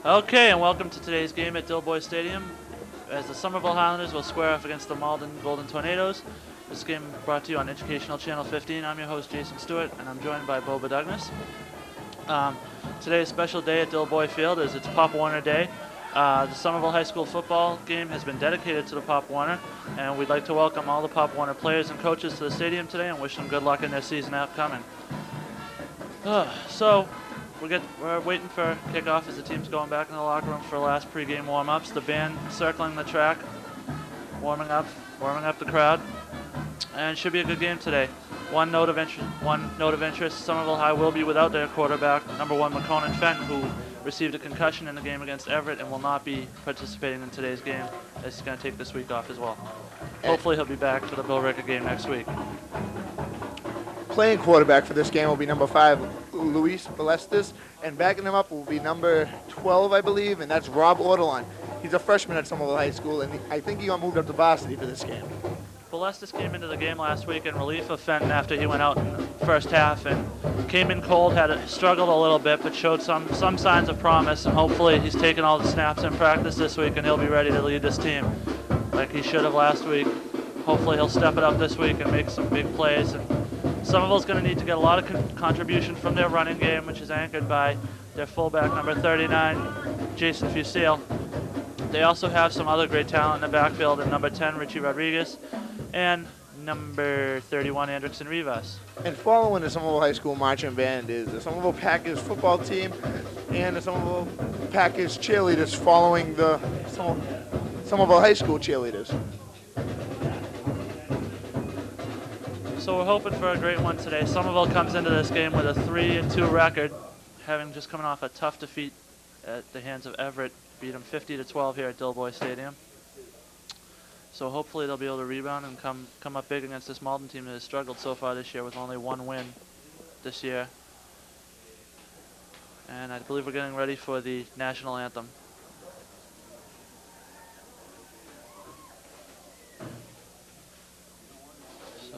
Okay, and welcome to today's game at Dilboy Stadium as the Somerville Highlanders will square off against the Malden Golden Tornadoes. This game brought to you on Educational Channel 15. I'm your host, Jason Stuart, and I'm joined by Beau Bedugnis. Today's special day at Dilboy Field is it's Pop Warner Day. The Somerville High School football game has been dedicated to the Pop Warner, and we'd like to welcome all the Pop Warner players and coaches to the stadium today and wish them good luck in their season upcoming. So, we're waiting for kickoff as the team's going back in the locker room for last pregame warm-ups. The band circling the track, warming up the crowd, and it should be a good game today. One note of interest: Somerville High will be without their quarterback, number 1 McConan Fenton, who received a concussion in the game against Everett and will not be participating in today's game, as he's going to take this week off as well. Hopefully he'll be back for the Bill Ricker game next week. Playing quarterback for this game will be number 5, Luis Balestis, and backing him up will be number 12, I believe, and that's Rob Ortolan. He's a freshman at Somerville High School, and I think he got moved up to Varsity for this game. Balestis came into the game last week in relief of Fenton after he went out in the first half and came in cold, struggled a little bit, but showed some signs of promise, and hopefully he's taken all the snaps in practice this week and he'll be ready to lead this team like he should have last week. Hopefully he'll step it up this week and make some big plays. And Somerville's going to need to get a lot of contribution from their running game, which is anchored by their fullback, number 39, Jason Fusil. They also have some other great talent in the backfield, and number 10, Richie Rodriguez, and number 31, Andrickson Rivas. And following the Somerville High School marching band is the Somerville Packers football team and the Somerville Packers cheerleaders following the Somerville High School cheerleaders. So we're hoping for a great one today. Somerville comes into this game with a 3-2 record, having just coming off a tough defeat at the hands of Everett, beat them 50-12 here at Dilboy Stadium. So hopefully they'll be able to rebound and come up big against this Malden team that has struggled so far this year with only one win this year. And I believe we're getting ready for the national anthem. So,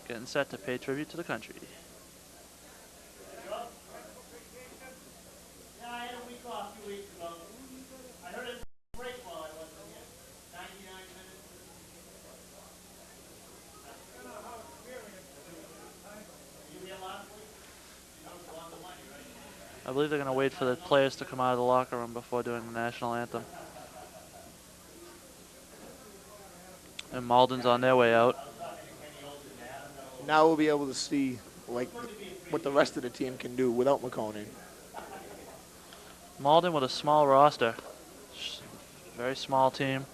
getting set to pay tribute to the country. I believe they're going to wait for the players to come out of the locker room before doing the national anthem. And Malden's on their way out. Now we'll be able to see what the rest of the team can do without McConan. Malden with a small roster. Very small team.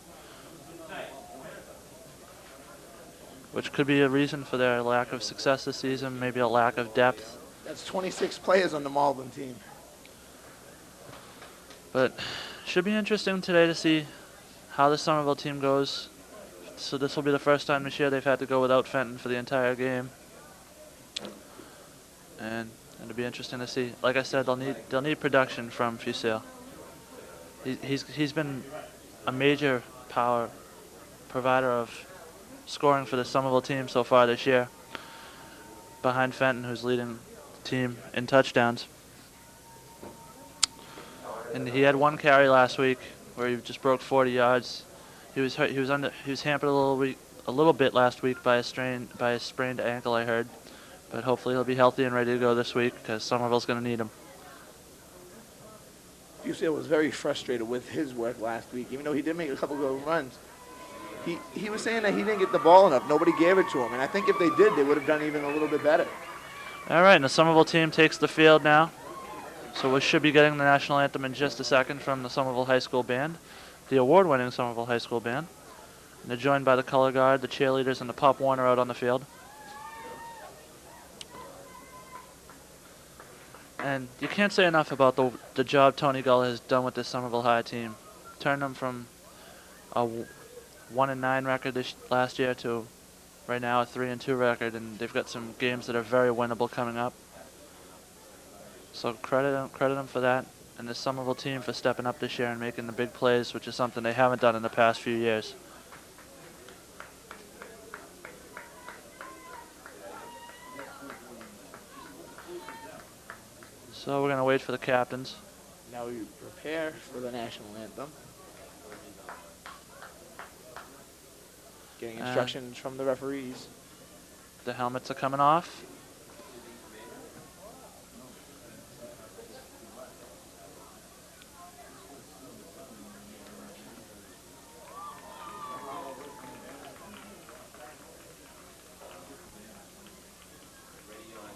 Which could be a reason for their lack of success this season, maybe a lack of depth. That's 26 players on the Malden team. But should be interesting today to see how the Somerville team goes. So this will be the first time this year they've had to go without Fenton for the entire game. And it'll be interesting to see. Like I said, they'll need production from Fusil. He's been a major power provider of scoring for the Somerville team so far this year, behind Fenton, who's leading the team in touchdowns. And he had one carry last week where he just broke 40 yards. He was hurt. He was hampered a little bit last week by a sprained ankle, I heard. But hopefully he'll be healthy and ready to go this week because Somerville's going to need him. Fusil was very frustrated with his work last week, even though he did make a couple good runs. He was saying that he didn't get the ball enough. Nobody gave it to him. And I think if they did, they would have done even a little bit better. All right, and the Somerville team takes the field now. So we should be getting the national anthem in just a second from the Somerville High School Band, the award-winning Somerville High School Band. And they're joined by the color guard, the cheerleaders, and the Pop Warner out on the field. And you can't say enough about the job Tony Gull has done with this Somerville High team. Turned them from a 1-9 record last year to right now a 3-2 record, and they've got some games that are very winnable coming up. So credit them for that, and the Somerville team for stepping up this year and making the big plays, which is something they haven't done in the past few years. So we're going to wait for the captains. Now we prepare for the national anthem. Getting instructions from the referees. The helmets are coming off.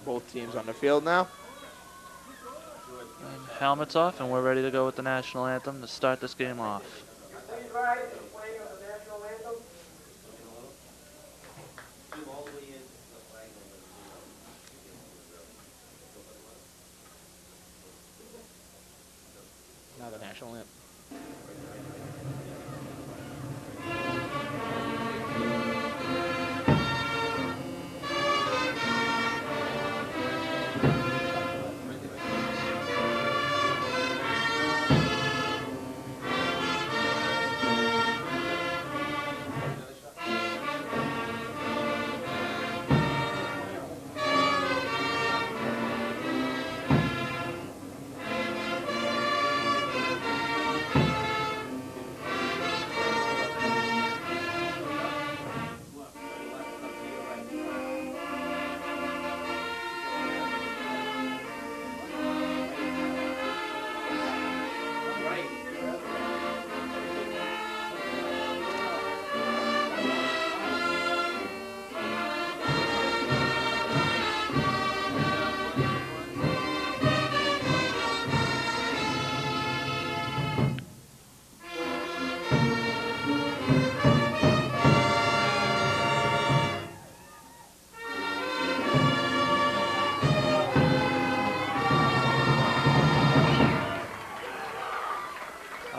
Both teams on the field now. And helmets off, and we're ready to go with the national anthem to start this game off. Now the national anthem.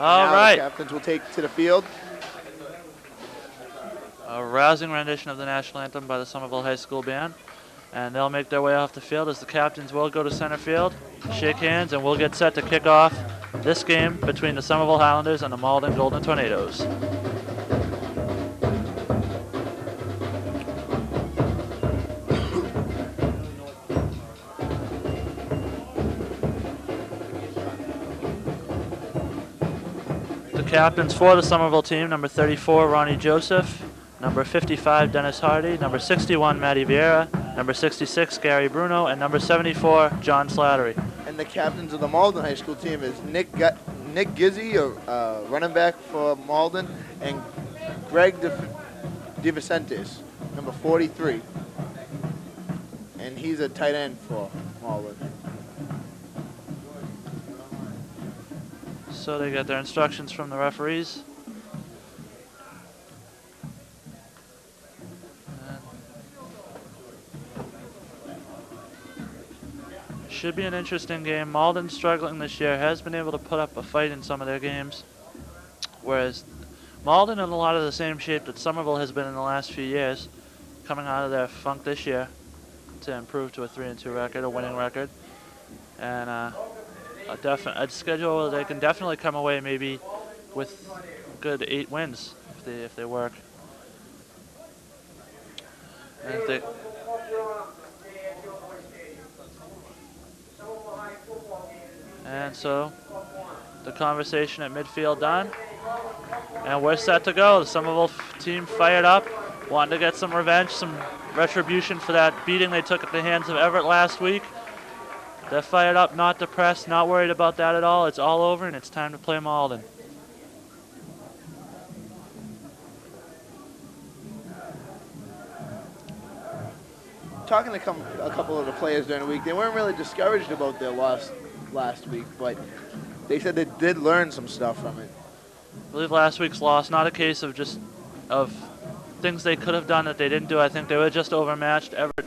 All Now right. the captains will take to the field. A rousing rendition of the national anthem by the Somerville High School band. And they'll make their way off the field as the captains will go to center field, shake hands, and we'll get set to kick off this game between the Somerville Highlanders and the Malden Golden Tornadoes. Captains for the Somerville team, number 34, Ronnie Joseph, number 55, Dennis Hardy, number 61, Matty Vieira, number 66, Gary Bruno, and number 74, John Slattery. And the captains of the Malden High School team is Nick Gizzi, running back for Malden, and Greg DeVicentes, number 43. And he's a tight end for Malden. So they get their instructions from the referees. Should be an interesting game. Malden struggling this year, has been able to put up a fight in some of their games, whereas Malden in a lot of the same shape that Somerville has been in the last few years, coming out of their funk this year to improve to a 3-2 record, a winning record, and a schedule where they can definitely come away maybe with good 8 wins if they work. And if they And so the conversation at midfield done. And we're set to go. The Somerville team fired up, wanting to get some revenge, some retribution for that beating they took at the hands of Everett last week. They're fired up, not depressed, not worried about that at all. It's all over, and it's time to play Malden. Talking to a couple of the players during the week, they weren't really discouraged about their loss last week, but they said they did learn some stuff from it. I believe last week's loss, not a case of just of things they could have done that they didn't do. I think they were just overmatched. Everett,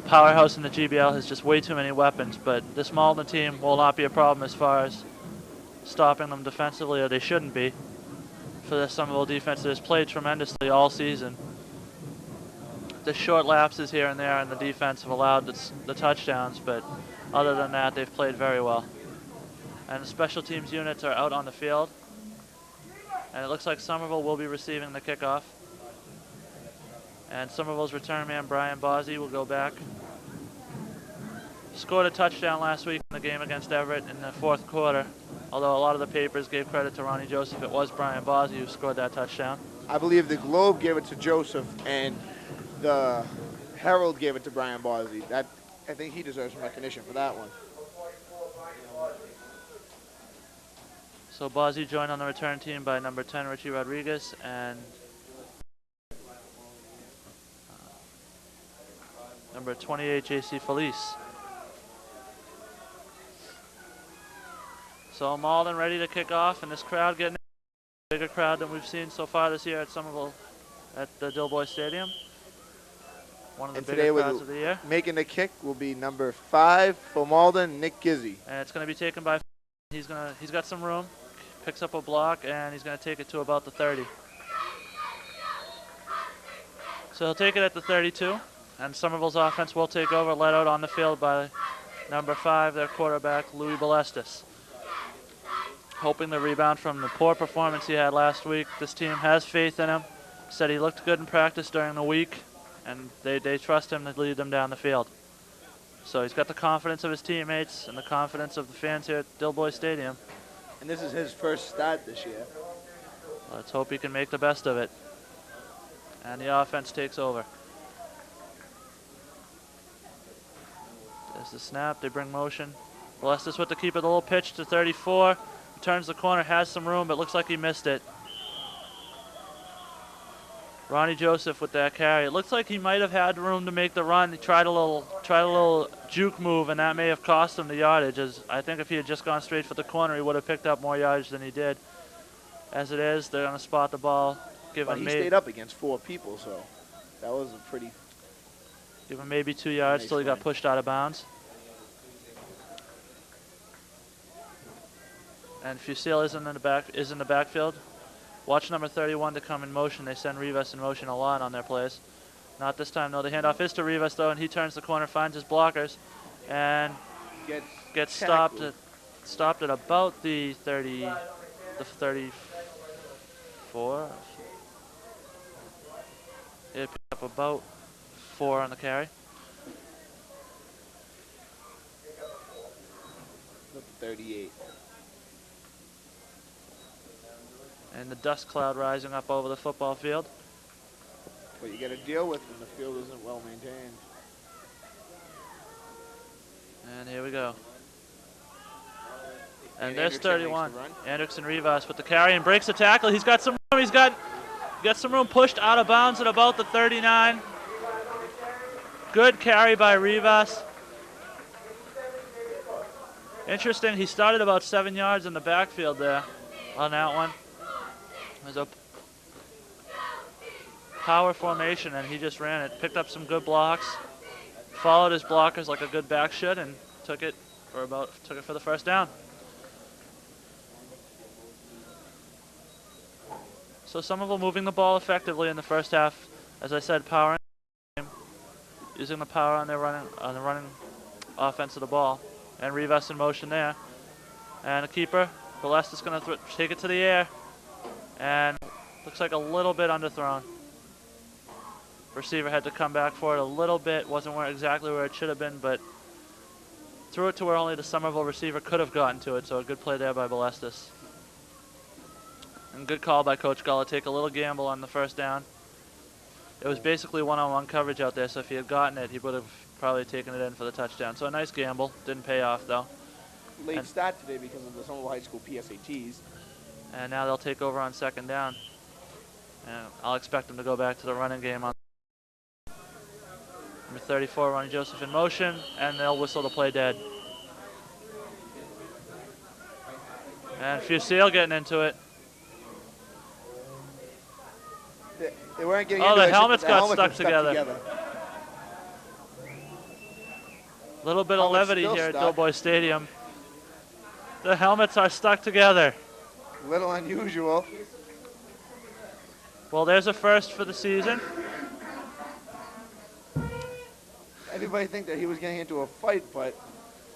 powerhouse in the GBL, has just way too many weapons, but this Malden team will not be a problem as far as stopping them defensively, or they shouldn't be. For the Somerville defense that has played tremendously all season. The short lapses here and there in the defense have allowed the touchdowns, but other than that, they've played very well. And the special teams units are out on the field. And it looks like Somerville will be receiving the kickoff. And Somerville's return man, Brian Bozzi, will go back. Scored a touchdown last week in the game against Everett in the fourth quarter. Although a lot of the papers gave credit to Ronnie Joseph, it was Brian Bossie who scored that touchdown. I believe the Globe gave it to Joseph, and the Herald gave it to Brian Bossie. I think he deserves some recognition for that one. So Bossie joined on the return team by number 10, Richie Rodriguez, and number 28, J.C. Felice. So Malden ready to kick off, and this crowd getting a bigger crowd than we've seen so far this year at Somerville at the Dilboy Stadium. One of the bigger crowds of the year. Making the kick will be number 5 for Malden, Nick Gizzi. And it's going to be taken by. He's got some room. Picks up a block, and he's going to take it to about the 30. So he'll take it at the 32, and Somerville's offense will take over, led out on the field by number 5, their quarterback, Louis Balestis. Hoping the rebound from the poor performance he had last week. This team has faith in him. Said he looked good in practice during the week, and they trust him to lead them down the field. So he's got the confidence of his teammates and the confidence of the fans here at Dilboy Stadium. And this is his first start this year. Let's hope he can make the best of it. And the offense takes over. There's the snap, they bring motion. Balestis with the keeper, the little pitch to 34. He turns the corner, has some room, but looks like he missed it. Ronnie Joseph with that carry. It looks like he might have had room to make the run. He tried a little juke move, and that may have cost him the yardage. As I think if he had just gone straight for the corner, he would have picked up more yardage than he did. As it is, they're going to spot the ball. But he stayed up against 4 people, so that was a pretty. Give him maybe 2 yards till he got pushed out of bounds. And Fusil is in the backfield. Watch number 31 to come in motion. They send Rivas in motion a lot on their plays. Not this time, though. The handoff is to Rivas, though, and he turns the corner, finds his blockers, and gets stopped at about the 34. It picked up about 4 on the carry. 38. And the dust cloud rising up over the football field. What you got to deal with when the field isn't well maintained. And here we go. And there's 31. Anderson Rivas with the carry and breaks the tackle. He's got some room. He's got some room, pushed out of bounds at about the 39. Good carry by Rivas. Interesting, he started about 7 yards in the backfield there on that one. There's a power formation, and he just ran it. Picked up some good blocks, followed his blockers like a good back should, and took it for the first down. So Somerville moving the ball effectively in the first half. As I said, power in the game, using the power on the running offense of the ball, and Rivas in motion there, and a keeper. Balestis is going to take it to the air. And looks like a little bit underthrown. Receiver had to come back for it a little bit. Wasn't exactly where it should have been, but threw it to where only the Somerville receiver could have gotten to it. So a good play there by Balestis. And good call by Coach Gullah. Take a little gamble on the first down. It was basically one-on-one coverage out there, so if he had gotten it, he would have probably taken it in for the touchdown. So a nice gamble. Didn't pay off, though. Late start today because of the Somerville High School PSATs. And now they'll take over on second down. And I'll expect them to go back to the running game on number 34, Ronnie Joseph in motion, and they'll whistle the play dead. And Fusil getting into it. They weren't getting into it. Oh, the helmets got stuck together. A little bit of levity here at Dilboy Stadium. The helmets are stuck together. Little unusual. Well, there's a first for the season. Everybody think that he was getting into a fight, but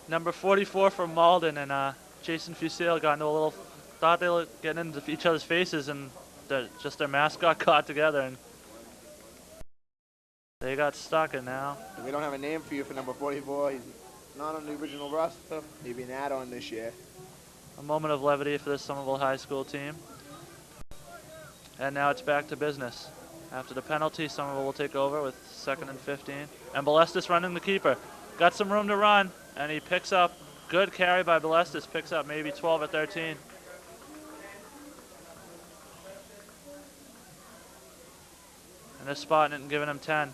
Number 44 from Malden and Jason Fusil got into thought they were getting into each other's faces, and just their masks got caught together, and they got stuck. And now we don't have a name for you for number 44. He's not on the original roster. Maybe an add-on this year. A moment of levity for this Somerville High School team. And now it's back to business. After the penalty, Somerville will take over with 2nd and 15. And Balestis running the keeper. Got some room to run, and he picks up, good carry by Balestis, picks up maybe 12 or 13. And they're spotting it and giving him 10.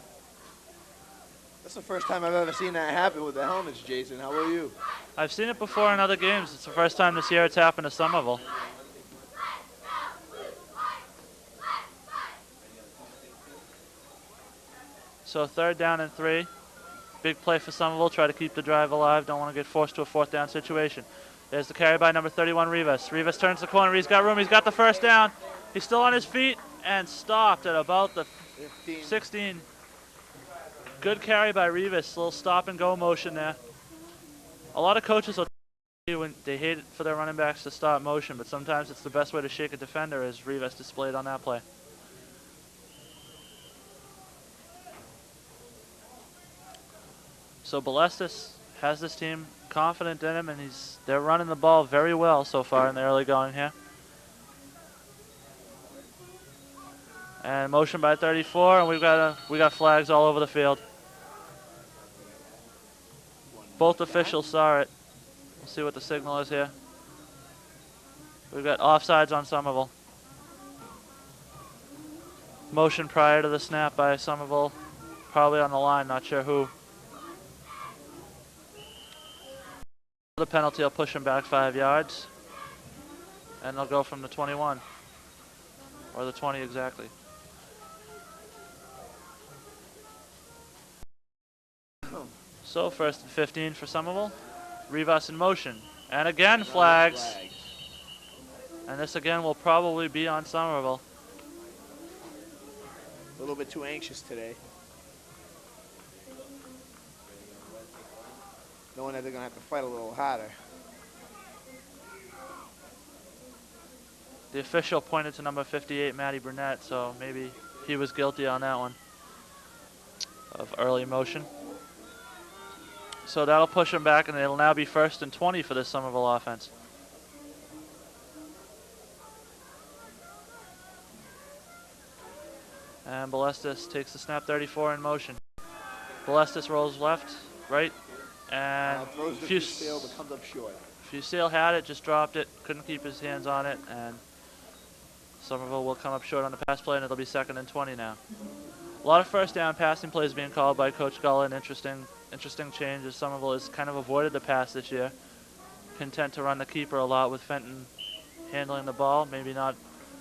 That's the first time I've ever seen that happen with the helmets, Jason. How about you? I've seen it before in other games. It's the first time this year it's happened to Somerville. So 3rd down and 3. Big play for Somerville. Try to keep the drive alive. Don't want to get forced to a 4th down situation. There's the carry by number 31, Rivas. Rivas turns the corner. He's got room. He's got the 1st down. He's still on his feet and stopped at about the 16. Good carry by Rivas. Little stop and go motion there. A lot of coaches will tell you when they hate it for their running backs to stop motion, but sometimes it's the best way to shake a defender, as Rivas displayed on that play. So Balestis has this team confident in him, and they're running the ball very well so far in the early going here. And motion by 34, and we got flags all over the field. Both officials saw it. We'll see what the signal is here. We've got offsides on Somerville. Motion prior to the snap by Somerville, probably on the line, not sure who. The penalty will push him back 5 yards, and they'll go from the 21, or the 20 exactly. So 1st and 15 for Somerville. Rivas in motion, and again flags. And this again will probably be on Somerville. A little bit too anxious today. Knowing that they're going to have to fight a little harder. The official pointed to number 58, Matty Burnett, so maybe he was guilty on that one of early motion. So that'll push him back, and it'll now be 1st and 20 for this Somerville offense. And Balestis takes the snap, 34 in motion. Balestis rolls left, right, and throws the Fusale, but comes up short. Fusale had it, just dropped it, couldn't keep his hands on it, and Somerville will come up short on the pass play, and it'll be 2nd and 20 now. A lot of 1st down passing plays being called by Coach Gullen. Interesting change as Somerville has kind of avoided the pass this year. Content to run the keeper a lot with Fenton handling the ball. Maybe not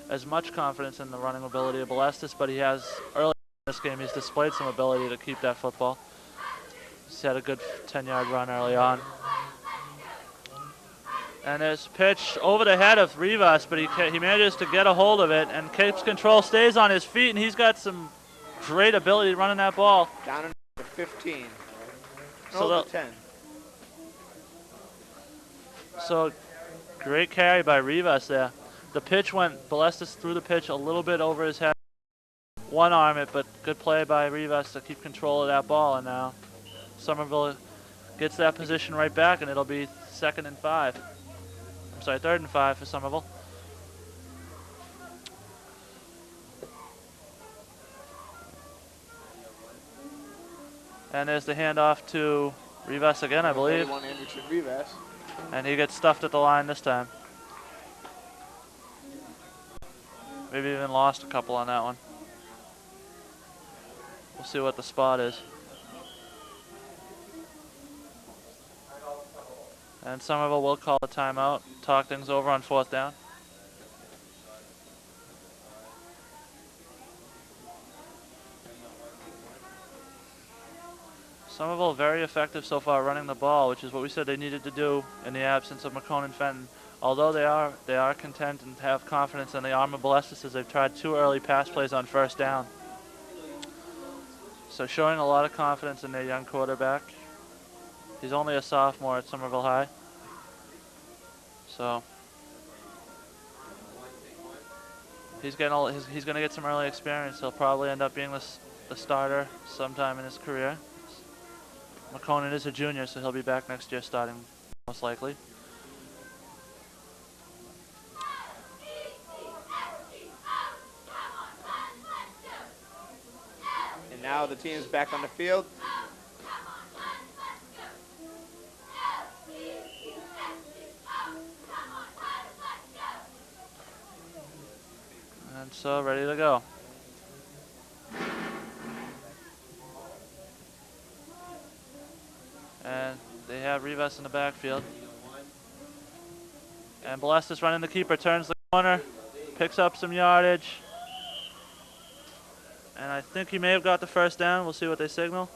as much confidence in the running ability of Balestis, but he has, early in this game, he's displayed some ability to keep that football. He's had a good 10-yard run early on. And there's a pitch over the head of Rivas, but he manages to get a hold of it and keeps control, stays on his feet, and he's got some great ability running that ball. Down to 15. So 10. So great carry by Rivas there. The pitch went, Balestis threw the pitch a little bit over his head. One arm it, but good play by Rivas to keep control of that ball, and now Somerville gets that position right back, and it'll be 2nd and 5. I'm sorry, 3rd and 5 for Somerville. And there's the handoff to Rivas again, I believe. Rivas. And he gets stuffed at the line this time. Maybe even lost a couple on that one. We'll see what the spot is. And Somerville will call a timeout, talk things over on 4th down. Somerville very effective so far running the ball, which is what we said they needed to do in the absence of McCone and Fenton. Although they are content and have confidence in the arm of Balestis as they've tried 2 early pass plays on 1st down. So showing a lot of confidence in their young quarterback. He's only a sophomore at Somerville High. So he's going to get some early experience. He'll probably end up being the starter sometime in his career. McConan is a junior, so he'll be back next year starting most likely. other teams back on the field. And so ready to go. And they have Rivas in the backfield. And Balestis running the keeper, turns the corner, picks up some yardage. And I think he may have got the first down. We'll see what they signal.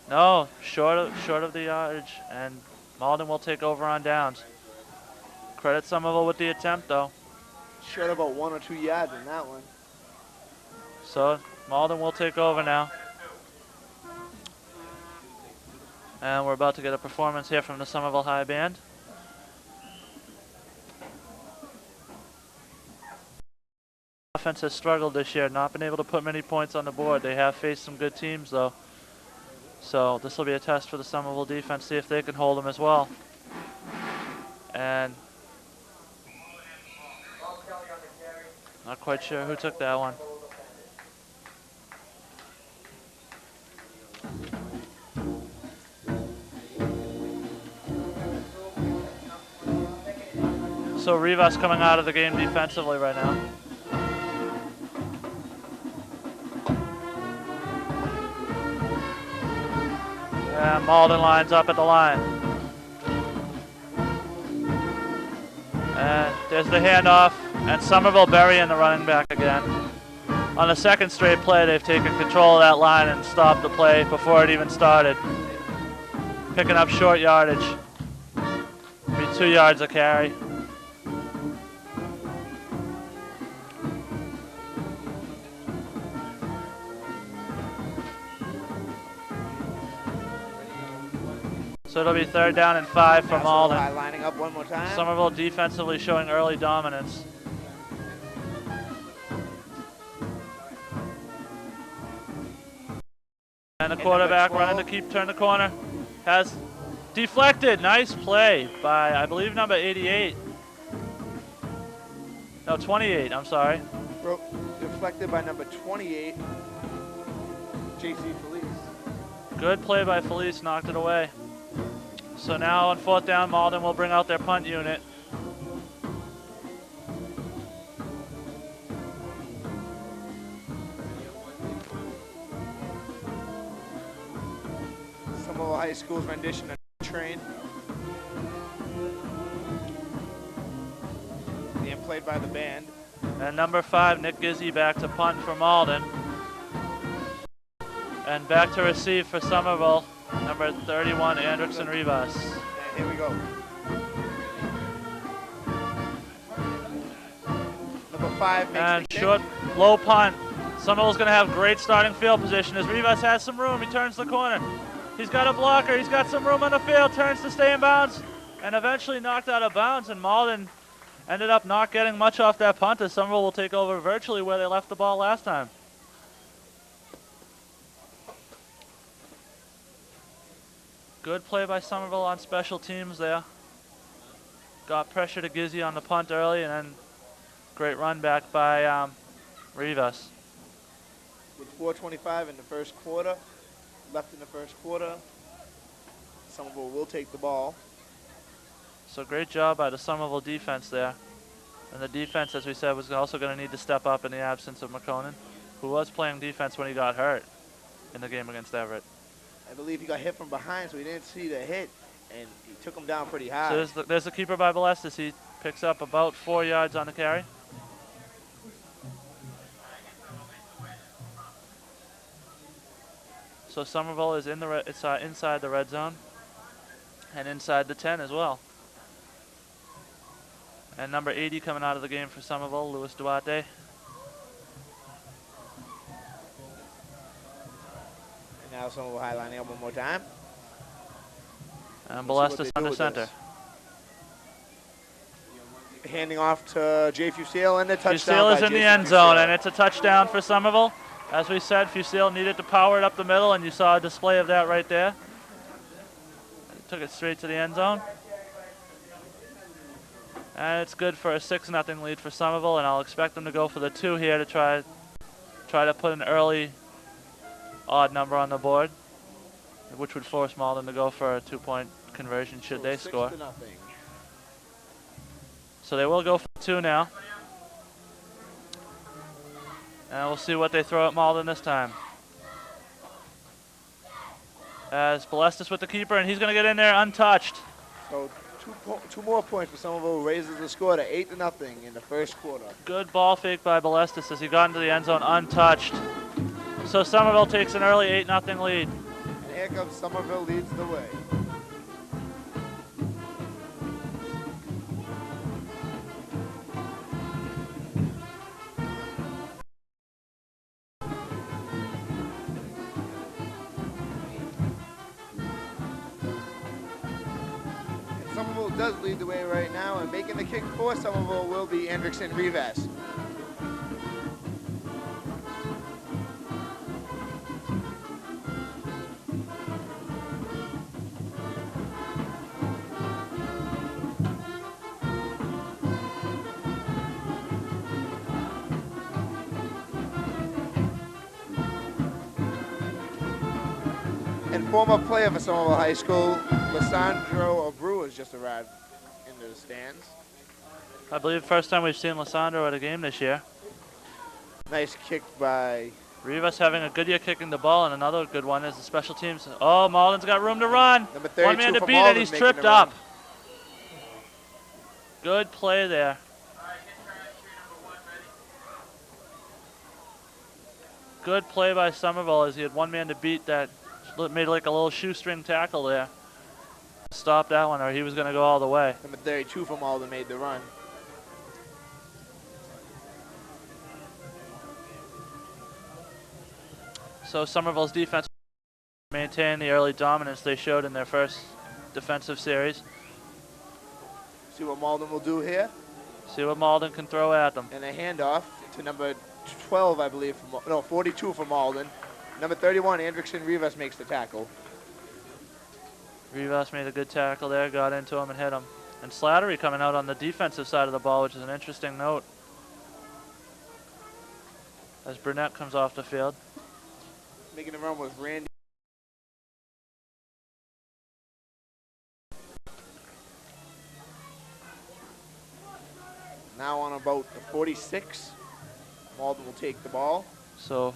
No, short of the yardage, and Malden will take over on downs. Credit Somerville with the attempt, though. Short about 1 or 2 yards in that one. So Malden will take over now. And we're about to get a performance here from the Somerville High Band. Offense has struggled this year, not been able to put many points on the board. They have faced some good teams, though. So this will be a test for the Somerville defense, see if they can hold them as well. And not quite sure who took that one. So Rivas coming out of the game defensively right now. And Malden lines up at the line. And there's the handoff, and Somerville burying the running back again. On the second straight play, they've taken control of that line and stopped the play before it even started. Picking up short yardage. Be 2 yards a carry. So it'll be 3rd down and 5 for Malden. Lining up one more time. Somerville defensively showing early dominance. And the quarterback running to turn the corner. Has deflected. Nice play by, I believe, number 88. No, 28, I'm sorry. Deflected by number 28, JC Felice. Good play by Felice, knocked it away. So now on 4th down, Malden will bring out their punt unit. Somerville High School's rendition of Train. Being played by the band. And number 5, Nick Gizzy, back to punt for Malden. And back to receive for Somerville, number 31, Andrickson Rivas. And here we go. Number 5 makes and the kick. Short, low punt. Somerville's going to have great starting field position as Rivas has some room. He turns the corner. He's got a blocker. He's got some room on the field. Turns to stay in bounds and eventually knocked out of bounds. And Malden ended up not getting much off that punt as Somerville will take over virtually where they left the ball last time. Good play by Somerville on special teams there. Got pressure to Gizzy on the punt early, and then great run back by Rivas. With 4:25 in the first quarter, left in the first quarter, Somerville will take the ball. So great job by the Somerville defense there. And the defense, as we said, was also going to need to step up in the absence of McConan, who was playing defense when he got hurt in the game against Everett. I believe he got hit from behind, so he didn't see the hit, and he took him down pretty high. So there's the keeper by Balestis. He picks up about 4 yards on the carry. So Somerville is inside the red zone and inside the 10 as well. And number 80 coming out of the game for Somerville, Luis Duarte. Now Somerville High lining up one more time. And Balestis under center. Handing off to Jay Fusil, and the touchdown. Fusil is in the end zone, and it's a touchdown for Somerville. As we said, Fusil needed to power it up the middle, and you saw a display of that right there. Took it straight to the end zone. And it's good for a 6-0 lead for Somerville, and I'll expect them to go for the 2 here to try to put an early odd number on the board, which would force Malden to go for a 2-point conversion should they score. 6-0. So they will go for 2 now. And we'll see what they throw at Malden this time. As Balestis with the keeper, and he's going to get in there untouched. So two more points for Somerville, raises the score to 8-0 in the first quarter. Good ball fake by Balestis as he got into the end zone untouched. So Somerville takes an early 8-0 lead. And here comes Somerville, leads the way. Somerville does lead the way right now, and making the kick for Somerville will be Hendrickson Rivas. And former player for Somerville High School, Lissandro Abreu has just arrived into the stands. I believe first time we've seen Lissandro at a game this year. Nice kick by... Rivas having a good year kicking the ball, and another good one is the special teams. Oh, Malden's got room to run. Number 32 one man to for beat, Malden and he's making tripped the run. up. Good play there. Good play by Somerville as he had one man to beat that made like a little shoestring tackle there. Stop that one or he was going to go all the way. Number 32 for Malden made the run. So Somerville's defense maintained the early dominance they showed in their first defensive series. See what Malden will do here. See what Malden can throw at them. And a handoff to number 12, I believe. No, 42 for Malden. Number 31, Hendrickson Rivas makes the tackle. Rivas made a good tackle there, got into him and hit him. And Slattery coming out on the defensive side of the ball, which is an interesting note. As Burnett comes off the field. Making the run was Randy. Now on about the 46, Malden will take the ball. So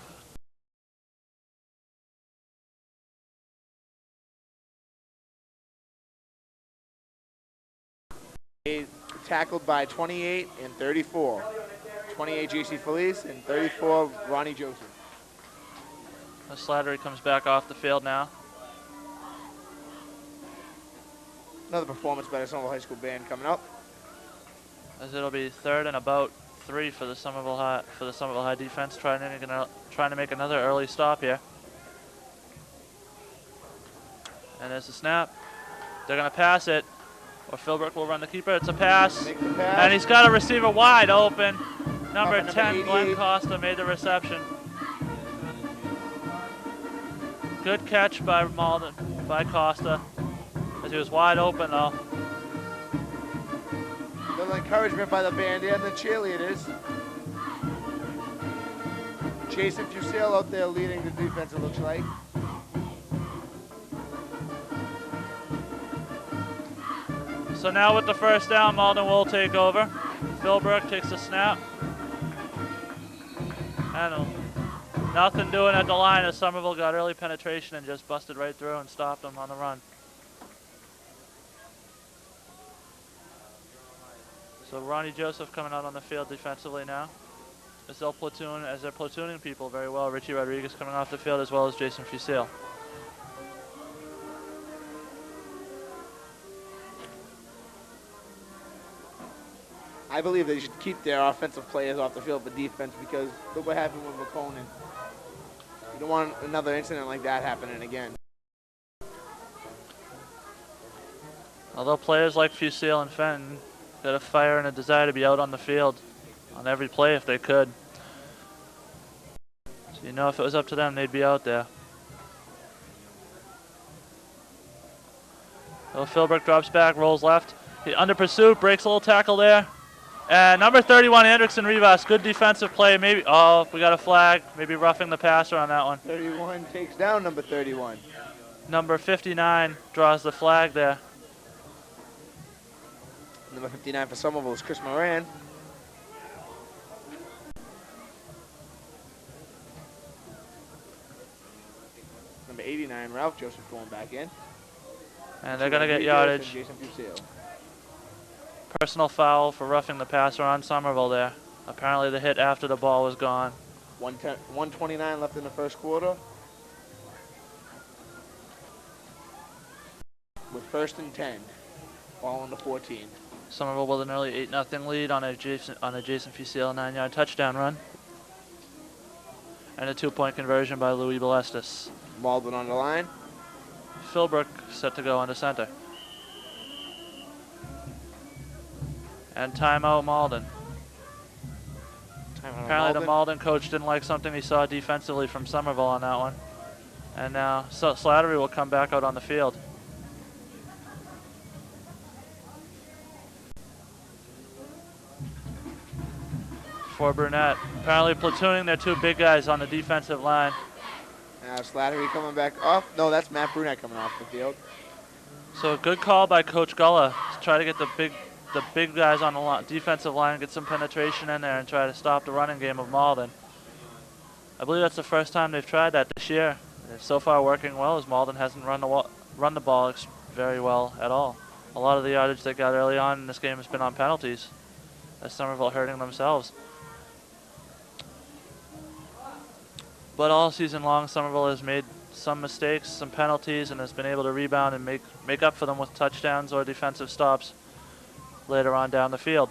tackled by 28 and 34. 28 JC Felice and 34 Ronnie Joseph. Slattery comes back off the field now. Another performance by the Somerville High School band coming up. As it'll be 3rd and about 3 for the Somerville High defense, trying to make another early stop here. And there's the snap. They're going to pass it, or Philbrook will run the keeper. It's a pass, and he's got a receiver wide open. Number 10, Glenn Costa made the reception. Good catch by Malden, by Costa, as he was wide open though. Little encouragement by the band and the cheerleaders. Jason Fusale out there leading the defense, it looks like. So now with the first down, Malden will take over. Philbrook takes the snap. And nothing doing at the line as Somerville got early penetration and just busted right through and stopped them on the run. So Ronnie Joseph coming out on the field defensively now. As they're platooning people very well. Richie Rodriguez coming off the field as well as Jason Fusale. I believe they should keep their offensive players off the field for defense because look what happened with McConan. You don't want another incident like that happening again. Although players like Fusale and Fenton got a fire and a desire to be out on the field on every play if they could. So you know if it was up to them, they'd be out there. So Philbrook drops back, rolls left, He under pursuit, breaks a little tackle there. And number 31, Hendrickson Rivas, good defensive play. Maybe, oh, we got a flag. Maybe roughing the passer on that one. 31 takes down number 31. Number 59 draws the flag there. Number 59 for Somerville is Chris Moran. Number 89, Ralph Joseph going back in. And they're going to get yardage. Jason Fuseo. Personal foul for roughing the passer on Somerville there. Apparently the hit after the ball was gone. 1:29 left in the first quarter. With 1st and 10, ball on the 14. Somerville with an early 8-0 lead on a Jason Fuseo 9-yard touchdown run. And a 2-point conversion by Louis Balestis. Malden on the line. Philbrook set to go under center. And timeout Malden. Apparently the Malden coach didn't like something he saw defensively from Somerville on that one. And now Slattery will come back out on the field. For Brunette. Apparently platooning their 2 big guys on the defensive line. Now Slattery coming back off. No, that's Matt Brunette coming off the field. So a good call by Coach Gullah to try to get the big guys on the defensive line, get some penetration in there and try to stop the running game of Malden. I believe that's the first time they've tried that this year. It's so far working well as Malden hasn't run the ball very well at all. A lot of the yardage they got early on in this game has been on penalties, as Somerville hurting themselves. But all season long, Somerville has made some mistakes, some penalties, and has been able to rebound and make up for them with touchdowns or defensive stops later on down the field.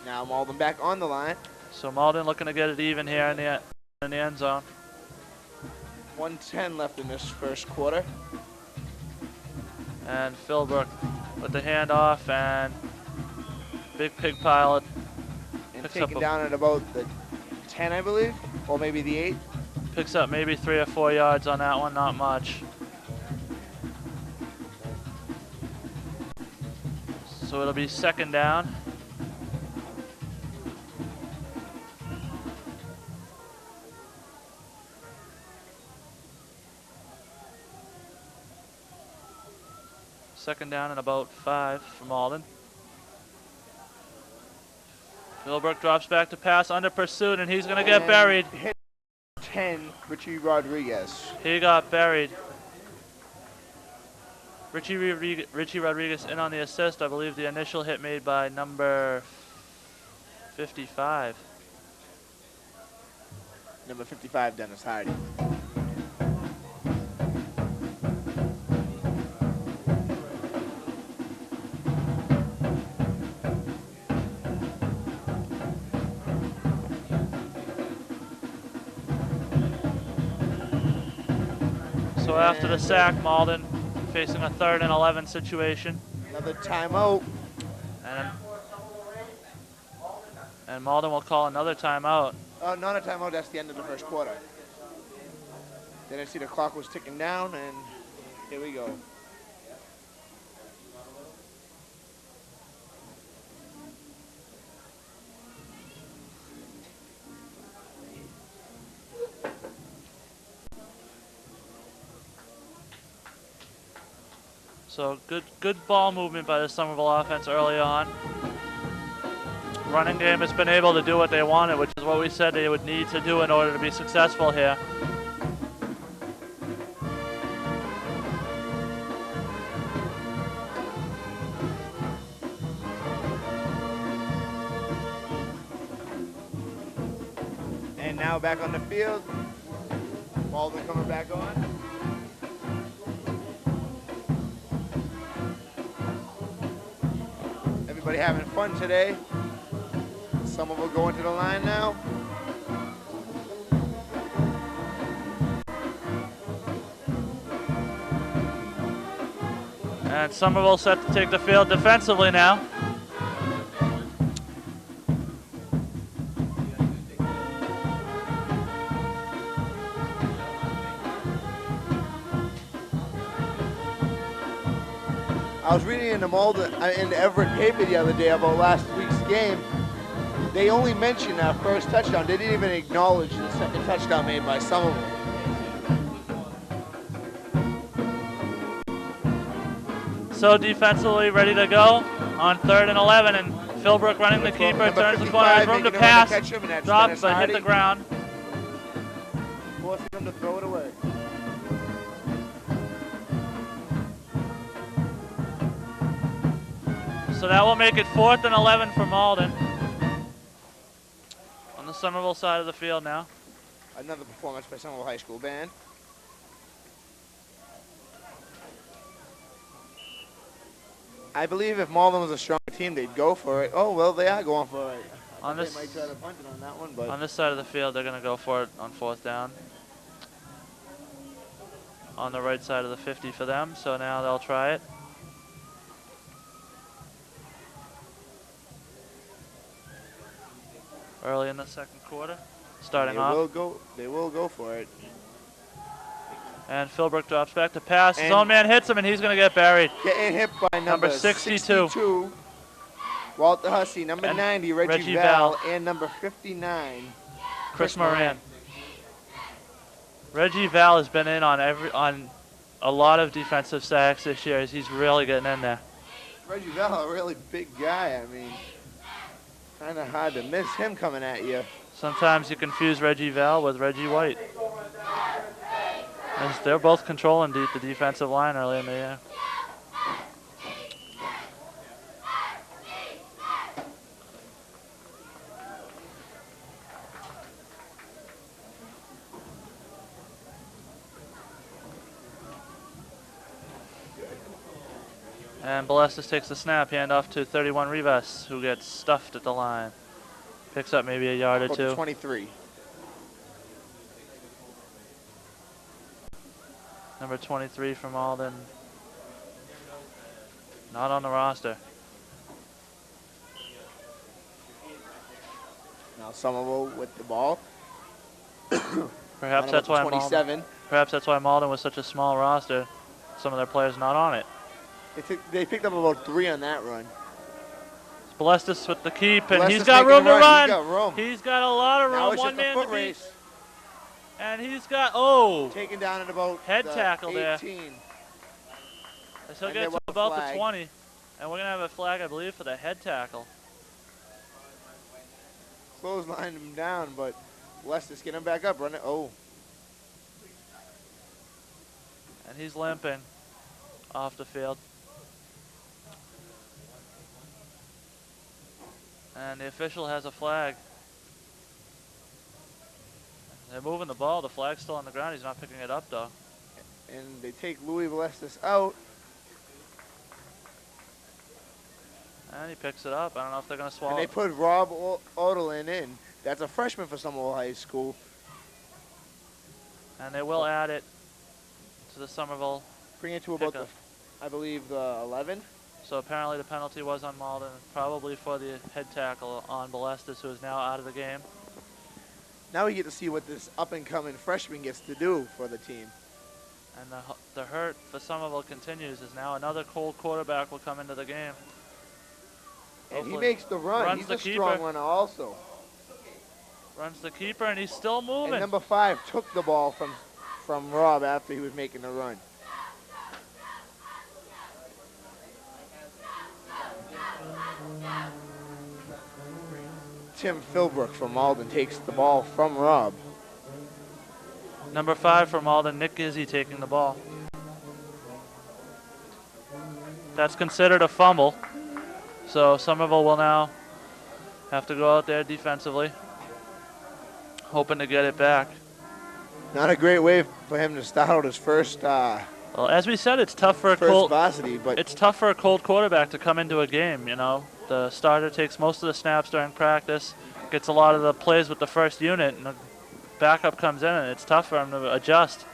Now Malden back on the line. So Malden looking to get it even here in the end zone. 1:10 left in this first quarter. And Philbrook with the handoff and big pig pilot. And taken down at about the 10, I believe, or maybe the 8. Picks up maybe 3 or 4 yards on that one, not much. So it'll be 2nd down. Second down and about 5 for Malden. Philbrook drops back to pass under pursuit, and he's going to get buried. Hit 10, Richie Rodriguez. He got buried. Richie Rodriguez in on the assist. I believe the initial hit made by number 55. Number 55, Dennis Hardy. So after the sack, Malden facing a 3rd and 11 situation. Another timeout. And Malden will call another timeout. Not a timeout, that's the end of the first quarter. Then I see the clock was ticking down, and here we go. So good ball movement by the Somerville offense early on. Running game has been able to do what they wanted, which is what we said they would need to do in order to be successful here. And now back on the field. Malden coming back on. Everybody having fun today. Somerville going to the line now. And Somerville set to take the field defensively now. I was reading in the Malden, in the Everett paper the other day about last week's game. They only mentioned that first touchdown. They didn't even acknowledge the second touchdown made by Somerville. So defensively ready to go on 3rd and 11, and Philbrook running the keeper, turns the corner, has room to pass, drops but hit the ground. Forcing him to throw it away. So that will make it 4th and 11 for Malden. On the Somerville side of the field now. Another performance by Somerville High School band. I believe if Malden was a strong team, they'd go for it. Oh, well, they are going for it. On this, they might try to punt it on that one, but on this side of the field, they're going to go for it on 4th down. On the right side of the 50 for them, so now they'll try it. Early in the second quarter, starting off. They will go for it. And Philbrook drops back to pass. His own man hits him, and he's going to get buried. Getting hit by number 62. Walter Hussey, number 90, Reggie Val, and number 59, Chris Moran. Reggie Val has been in on a lot of defensive sacks this year. He's really getting in there. Reggie Val, a really big guy. I mean, kind of hard to miss him coming at you. Sometimes you confuse Reggie Val with Reggie White. As they're both controlling the defensive line early in the year. And Balestis takes the snap, handoff to 31 Rivas, who gets stuffed at the line. Picks up maybe a yard or two. 23. Number 23 from Malden. Not on the roster. Now Somerville with the ball. Perhaps that's why Malden was such a small roster. Some of their players not on it. They picked up about 3 on that run. Balestis with the keep, and he's got room to run. He's got a lot of room. Now it's One just a man foot to beat. race. And he's got, taken down at about head tackle 18. there. So he'll get to about the 20. And we're going to have a flag, I believe, for the head tackle. Clotheslined him down, but Balestis get him back up, run it. Oh. And he's limping off the field. And the official has a flag. They're moving the ball. The flag's still on the ground. He's not picking it up, though. And they take Louis Balestis out. And he picks it up. I don't know if they're going to swallow And they put Rob Odelin in. That's a freshman for Somerville High School. And they will add it to the Somerville. Bring it to about I believe, the 11. So apparently the penalty was on Malden, probably for the head tackle on Balestis, who is now out of the game. Now we get to see what this up-and-coming freshman gets to do for the team. And the hurt for Somerville continues, as now another cold quarterback will come into the game. And he makes the run. He's a strong runner also. Runs the keeper, and he's still moving. And number 5 took the ball from Rob after he was making the run. Tim Philbrook from Malden takes the ball from Rob. Number 5 from Malden, Nick Gizzy taking the ball. That's considered a fumble. So Somerville will now have to go out there defensively, hoping to get it back. Not a great way for him to start out his first well, as we said, it's tough for varsity, but it's tough for a cold quarterback to come into a game, you know. The starter takes most of the snaps during practice, gets a lot of the plays with the first unit, and the backup comes in, and it's tough for him to adjust.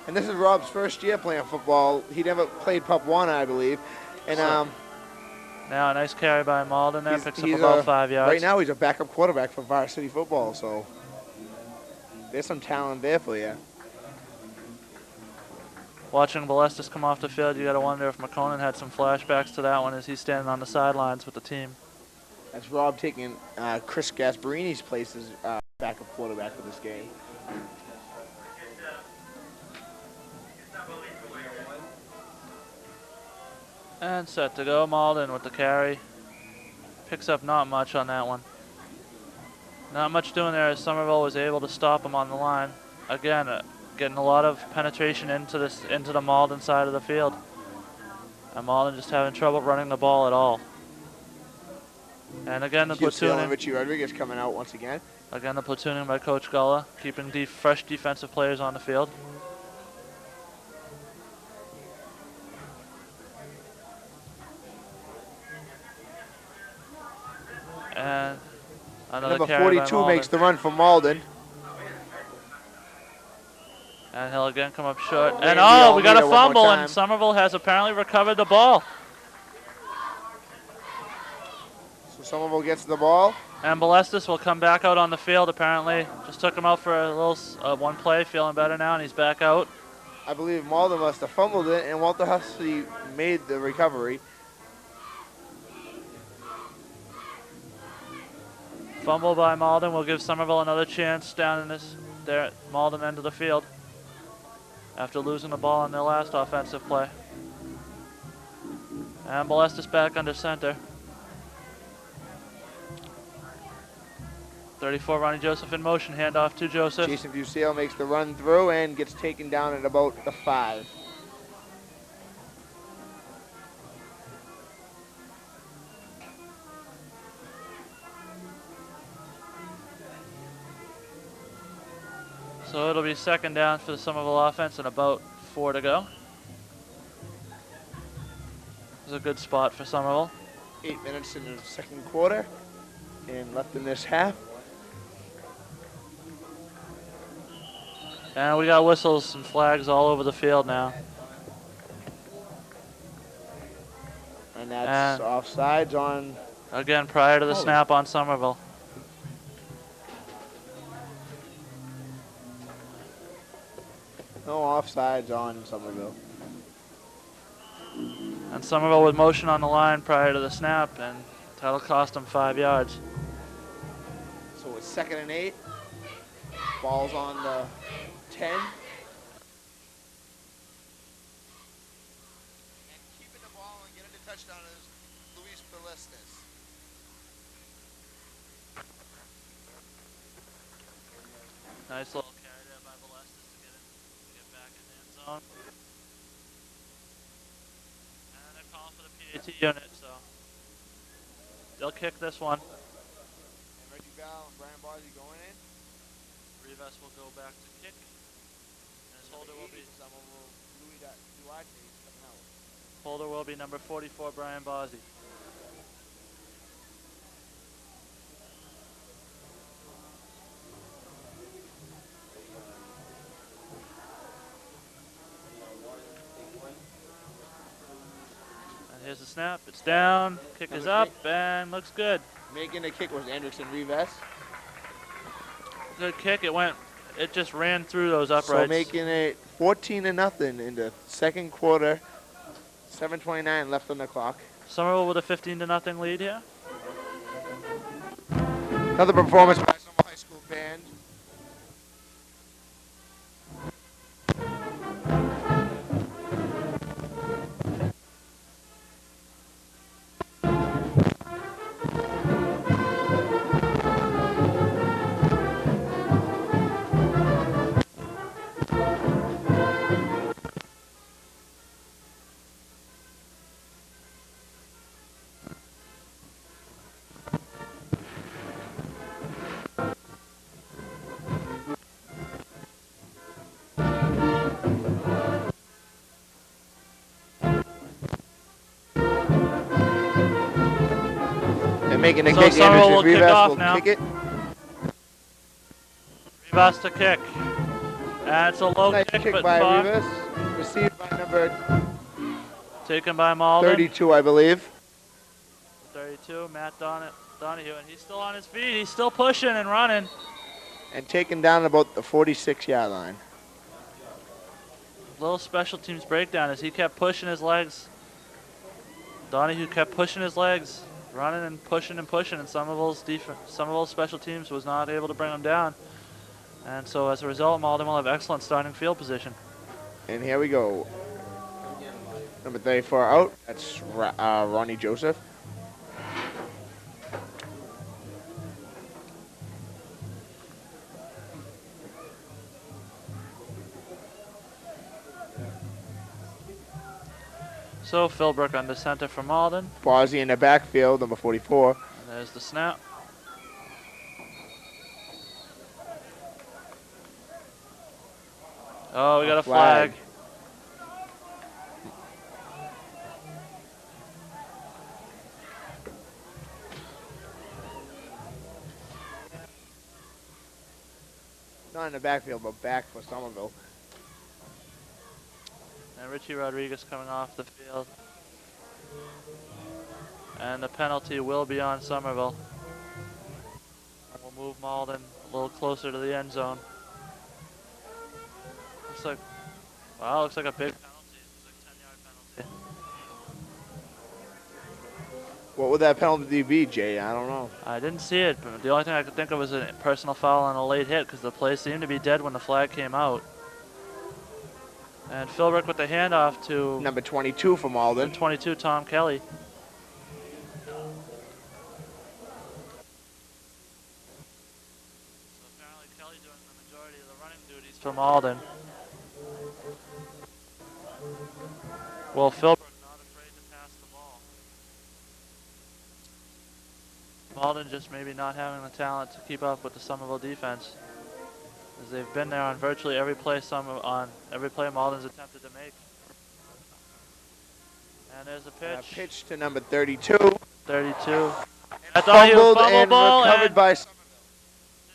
And this is Rob's first year playing football. He never played Pup 1, I believe. And now a nice carry by Malden there, picks up about 5 yards. Right now he's a backup quarterback for Varsity Football, so there's some talent there for you. Watching Balestis come off the field, you got to wonder if McConan had some flashbacks to that one as he's standing on the sidelines with the team. That's Rob taking Chris Gasparini's place as backup quarterback for this game. And set to go. Malden with the carry. Picks up not much on that one. Not much doing there as Somerville was able to stop him on the line. Again, getting a lot of penetration into the Malden side of the field. And Malden just having trouble running the ball at all. And again, the platooning. Richie Rodriguez coming out once again. Again, the platooning by Coach Gullah, keeping fresh defensive players on the field. And another number carry 42 makes the run for Malden. And he'll again come up short. And oh, we got a fumble, and Somerville has apparently recovered the ball. So Somerville gets the ball. And Balestis will come back out on the field, apparently. Just took him out for a little one play, feeling better now, and he's back out. I believe Malden must have fumbled it, and Walter Hussey made the recovery. Fumble by Malden will give Somerville another chance down in there at Malden end of the field after losing the ball on their last offensive play. And Balestis back under center. 34, Ronnie Joseph in motion, handoff to Joseph. Jason Fusile makes the run through and gets taken down at about the 5. So it'll be second down for the Somerville offense and about 4 to go. This is a good spot for Somerville. 8 minutes in the second quarter and left in this half. And we got whistles and flags all over the field now. And that's offsides on... Again, prior to the snap on Somerville. No offsides on Somerville. And Somerville with motion on the line prior to the snap, and that'll cost them 5 yards. So it's 2nd and 8. Ball's on the 10. And keeping the ball and getting the touchdown is Luis Balestis. Nice little carry there by Balestis to get back in the end zone. And they're calling for the PAT unit, so they'll kick this one. And Reggie Val and Brian Bosey going in. Rivas will go back to kick. And his holder will be number 44, Brian Bosey. And here's the snap. It's down. Kick is up and looks good. Making the kick was Anderson Rivas. Good kick. It just ran through those uprights. So making it 14-0 in the second quarter. 7:29 left on the clock. Somerville with a 15-0 lead here. Another performance by Somerville High School band. Making a so kick, Somerville will kick Rivas off will now. Kick it. Rivas to kick. And it's a low Nice kick, kick but by far. Rivas. Received by number Taken by Malden. 32, I believe. 32, Matt Donahue, and he's still on his feet. He's still pushing and running. And taken down about the 46-yard line. little special teams breakdown as he kept pushing his legs. Donahue kept pushing his legs, running and pushing, and Somerville's special teams was not able to bring him down. And so as a result, Malden will have excellent starting field position. And here we go. Number 34 out. That's Ronnie Joseph. So Philbrook under center for Malden. Bozzy in the backfield, number 44. And there's the snap. Oh, we got a flag. Not in the backfield, but back for Somerville. And Richie Rodriguez coming off the field. And the penalty will be on Somerville. We'll move Malden a little closer to the end zone. Looks like a big penalty. Looks like a 10-yard penalty. What would that penalty be, Jay? I don't know. I didn't see it, but the only thing I could think of was a personal foul and a late hit because the play seemed to be dead when the flag came out. And Philbrook with the handoff to number 22 for Malden. 22, Tom Kelly. So apparently Kelly doing the majority of the running duties for Malden. Well, Philbrook not afraid to pass the ball. Malden just maybe not having the talent to keep up with the Somerville defense, as they've been there on virtually every play Malden's attempted to make. And there's a pitch. Pitch to number 32. 32. I thought he was Fumbled and ball recovered by. Did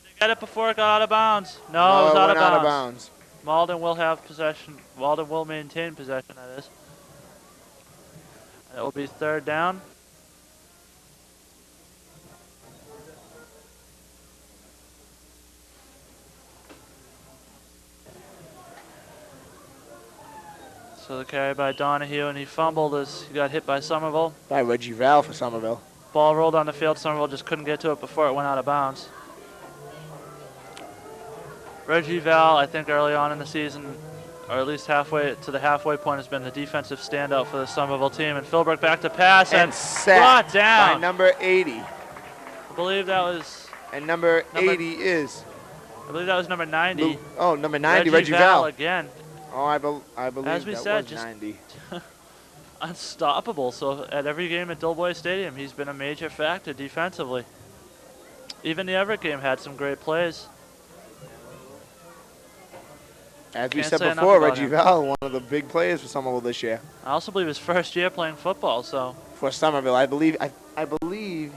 they get it before it got out of bounds? No, it was out of bounds. Malden will have possession. Malden will maintain possession, that is. And it will be third down. So the carry by Donahue, and he fumbled as he got hit by Somerville. By Reggie Val for Somerville. Ball rolled on the field. Somerville just couldn't get to it before it went out of bounds. Reggie Val, I think early on in the season, or at least halfway to the halfway point, has been the defensive standout for the Somerville team. And Philbrook back to pass and brought down by number 80. I believe that was. And number 80 is. I believe that was number 90. Number 90, Reggie Val again. Oh, I believe as we that said, was just 90. Unstoppable. So at every game at Dilboy Stadium, he's been a major factor defensively. Even the Everett game had some great plays. As we said before, Reggie Val, one of the big players for Somerville this year. I also believe his first year playing football. So for Somerville, I believe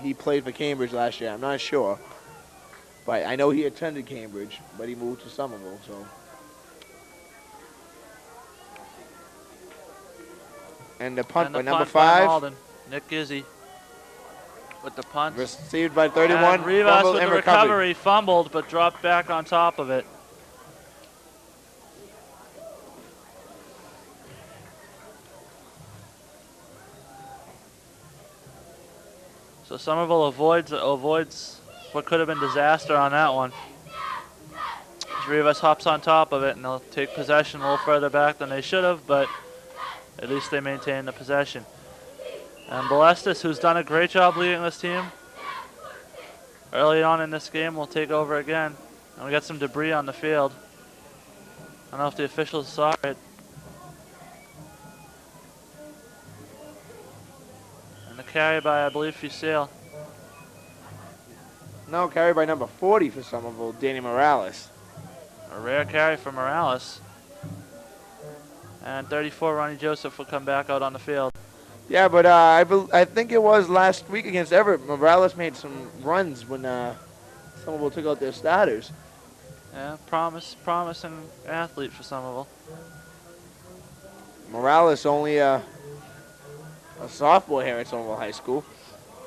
he played for Cambridge last year. I'm not sure, but I know he attended Cambridge, but he moved to Somerville. So. And the punt by number 5. Malden, Nick Gizzy with the punt. Received by 31. And Rivas with the recovery, fumbled, but dropped back on top of it. So Somerville avoids what could have been disaster on that one. Rivas hops on top of it, and they'll take possession a little further back than they should have, but at least they maintain the possession. And Balestis, who's done a great job leading this team early on in this game, will take over again. And we got some debris on the field. I don't know if the officials saw it. And the carry by, I believe, Fusil. No, carry by number 40 for Somerville, Danny Morales. A rare carry for Morales. And 34, Ronnie Joseph will come back out on the field. Yeah, but I think it was last week against Everett. Morales made some runs when Somerville took out their starters. Yeah, promising athlete for Somerville. Morales only a sophomore here at Somerville High School.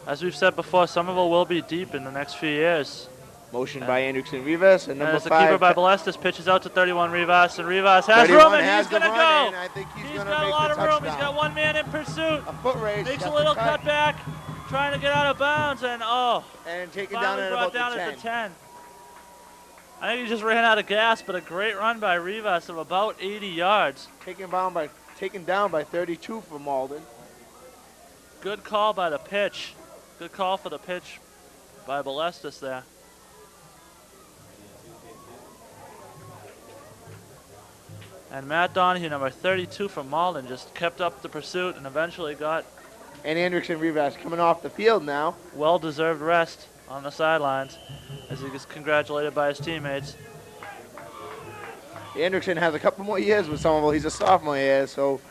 As we've said before, Somerville will be deep in the next few years. Motion by Anderson Rivas, and number as the 5. keeper by Balestis pitches out to 31 Rivas, and Rivas has 31 room, and has he's going to the go. run, and I think he's He's gonna got a make lot the of room. touchdown. He's got one man in pursuit. A foot race. Makes got a the little cut, cutback, trying to get out of bounds, and and taken finally down at brought about down the 10. at the 10. I think he just ran out of gas, but a great run by Rivas of about 80 yards. Taken down by 32 for Malden. Good call by the pitch. Good call for the pitch by Balestis there. And Matt Donahue, number 32 from Malden, just kept up the pursuit and eventually got And Anderson Rivas coming off the field now. well-deserved rest on the sidelines as he gets congratulated by his teammates. Anderson has a couple more years with Somerville. He's a sophomore here, so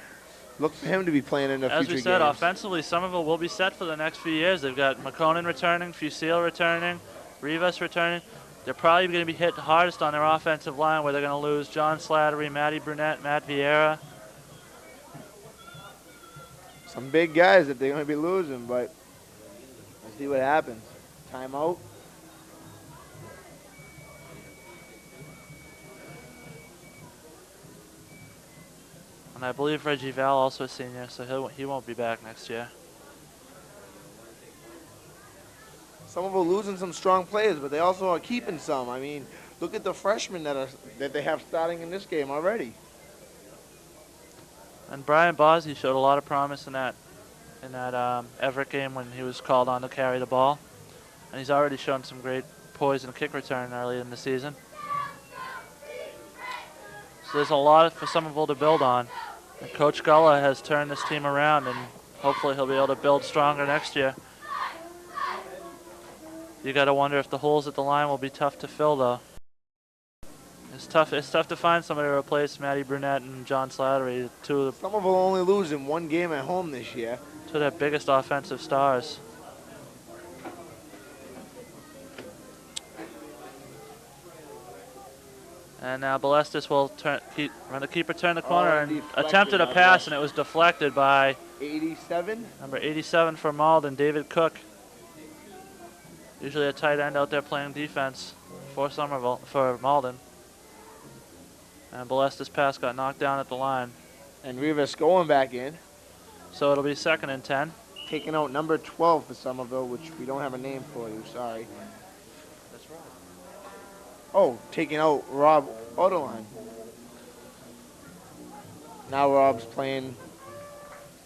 look for him to be playing in the future As we said, games. offensively, Somerville will be set for the next few years. They've got McConan returning, Fusil returning, Rivas returning. They're probably going to be hit hardest on their offensive line, where they're going to lose John Slattery, Matty Brunette, Matt Vieira. Some big guys that they're going to be losing, but we'll see what happens. Timeout. And I believe Reggie Val also a senior, so he won't be back next year. Somerville losing some strong players, but they also are keeping some. I mean, look at the freshmen that they have starting in this game already. And Brian Bosby showed a lot of promise in that Everett game when he was called on to carry the ball. And he's already shown some great poise and kick return early in the season. So there's a lot for Somerville to build on. And Coach Gullah has turned this team around, and hopefully he'll be able to build stronger next year. You got to wonder if the holes at the line will be tough to fill, though. It's tough to find somebody to replace Matty Brunette and John Slattery, Somerville only losing one game at home this year. two of their biggest offensive stars. And now Balestis will run the keeper, turn the corner, and attempted a pass, and it was deflected by 87. number 87 for Malden, David Cook. Usually a tight end out there playing defense for Malden. And Balestis' pass got knocked down at the line. And Rivas going back in. So it'll be 2nd and 10. Taking out number 12 for Somerville, which we don't have a name for you, sorry. That's right. Oh, taking out Rob Autoline. Now Rob's playing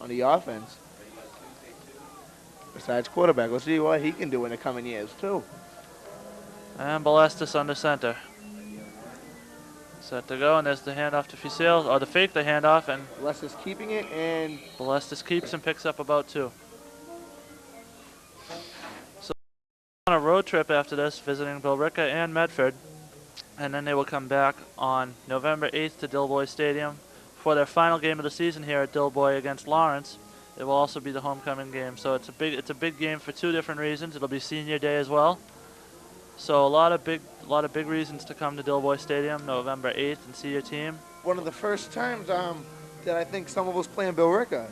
on the offense. Besides quarterback, let's see what he can do in the coming years, too. And Balestis under center. Set to go, and there's the handoff to Fusil, or the fake the handoff, and Balestis keeping it, and Balestis keeps and picks up about 2. So on a road trip after this, visiting Billerica and Medford, and then they will come back on November 8th to Dilboy Stadium for their final game of the season here at Dilboy against Lawrence. It will also be the homecoming game, so it's a big game for 2 different reasons. It'll be senior day as well, so a lot of big reasons to come to Dilboy Stadium November 8th and see your team. one of the first times that I think Somerville's playing Billerica.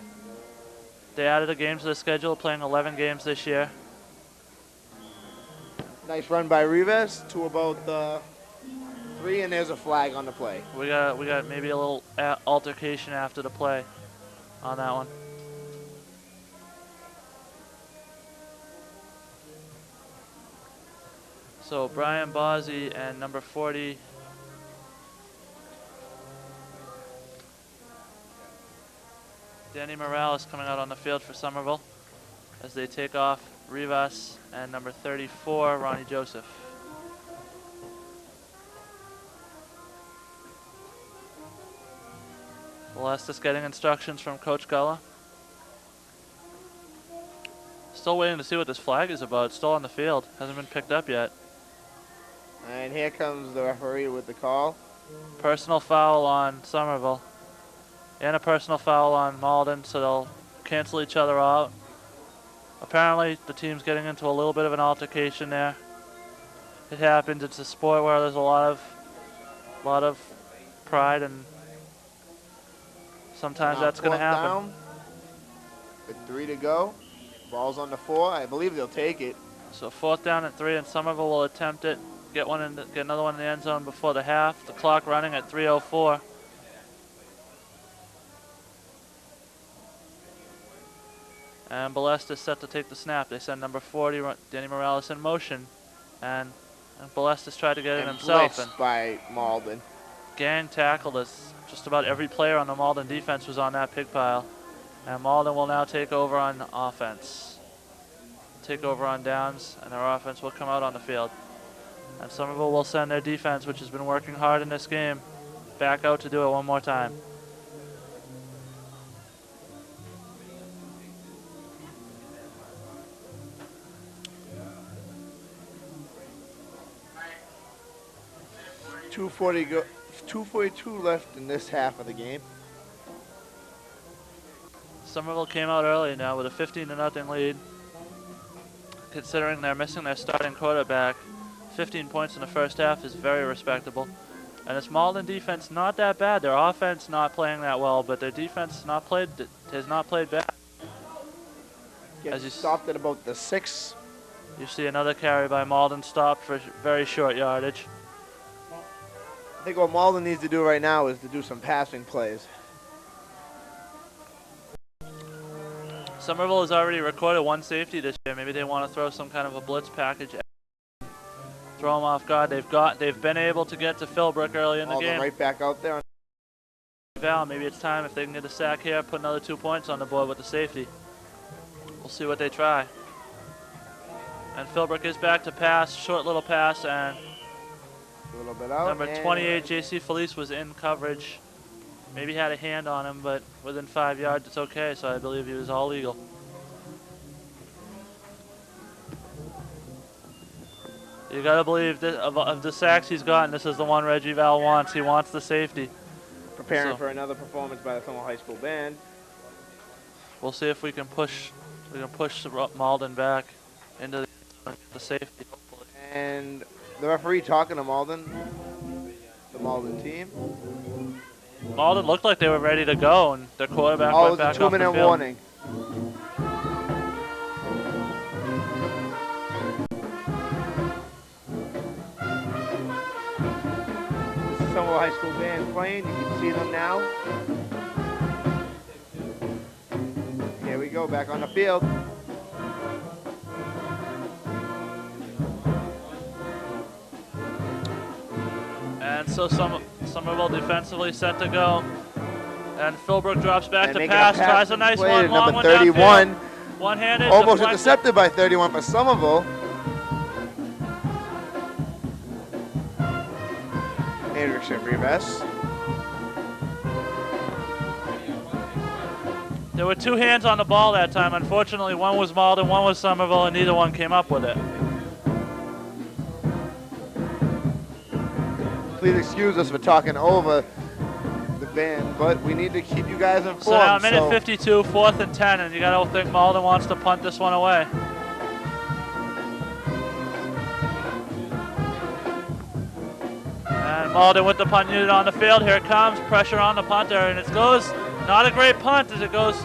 They added a game to the schedule, playing 11 games this year. Nice run by Rivas to about the 3, and there's a flag on the play. We got maybe a little altercation after the play on that one. So Brian Bosby and number 40, Danny Morales, coming out on the field for Somerville as they take off Rivas and number 34, Ronnie Joseph. Balestis getting instructions from Coach Gullah. Still waiting to see what this flag is about. It's still on the field. Hasn't been picked up yet. And here comes the referee with the call. Personal foul on Somerville. And a personal foul on Malden, so they'll cancel each other out. Apparently, the team's getting into a little bit of an altercation there. It happens. It's a sport where there's a lot of pride, and sometimes that's going to happen. Down with 3 to go. Ball's on the 4. I believe they'll take it. So 4th down and 3, and Somerville will attempt it. Get another one in the end zone before the half. The clock running at 3:04. And Balesta is set to take the snap. They send number 40, Danny Morales, in motion. And Balesta's tried to get it himself. Blitzed by Malden. Gang tackled us. Just about every player on the Malden defense was on that pig pile. And Malden will now take over on offense. Take over on downs, and their offense will come out on the field. And Somerville will send their defense, which has been working hard in this game, back out to do it one more time. .242 left in this half of the game. Somerville came out early now with a 15-0 lead. Considering they're missing their starting quarterback, 15 points in the first half is very respectable. And this Malden defense not that bad. Their offense not playing that well, but their defense has not played bad. As you stopped at about the 6. You see another carry by Malden, stopped for very short yardage. I think what Malden needs to do right now is to do some passing plays. Somerville has already recorded one safety this year. Maybe they want to throw some kind of a blitz package. Throw them off guard. They've been able to get to Philbrook early in the game. Right back out there. Val, maybe it's time if they can get a sack here, put another 2 points on the board with the safety. We'll see what they try. And Philbrook is back to pass, short little pass, and a little bit out. Number 28, JC Felice, was in coverage. Maybe had a hand on him, but within 5 yards, it's okay, so I believe he was all legal. You gotta believe that of the sacks he's gotten, this is the one Reggie Val wants. He wants the safety. Preparing for another performance by the Somerville High School band. We'll see if we can push Malden back into the safety, hopefully. And the referee talking to Malden, the Malden team. Malden looked like they were ready to go, and their quarterback went back off the field. Oh, it was a 2-minute warning. Somerville High School band playing. You can see them now. Here we go, back on the field. And so Somerville defensively set to go. And Philbrook drops back to pass, tries a nice one, long one downfield. 31. One-handed. Almost intercepted by 31 for Somerville. Anderson Rivas. There were 2 hands on the ball that time. Unfortunately, one was Malden, one was Somerville, and neither one came up with it. Please excuse us for talking over the band, but we need to keep you guys informed. So now minute 52, 4th and 10, and you got to think Malden wants to punt this one away. And Malden with the punt unit on the field. Here it comes, pressure on the punter, and it goes, not a great punt as it goes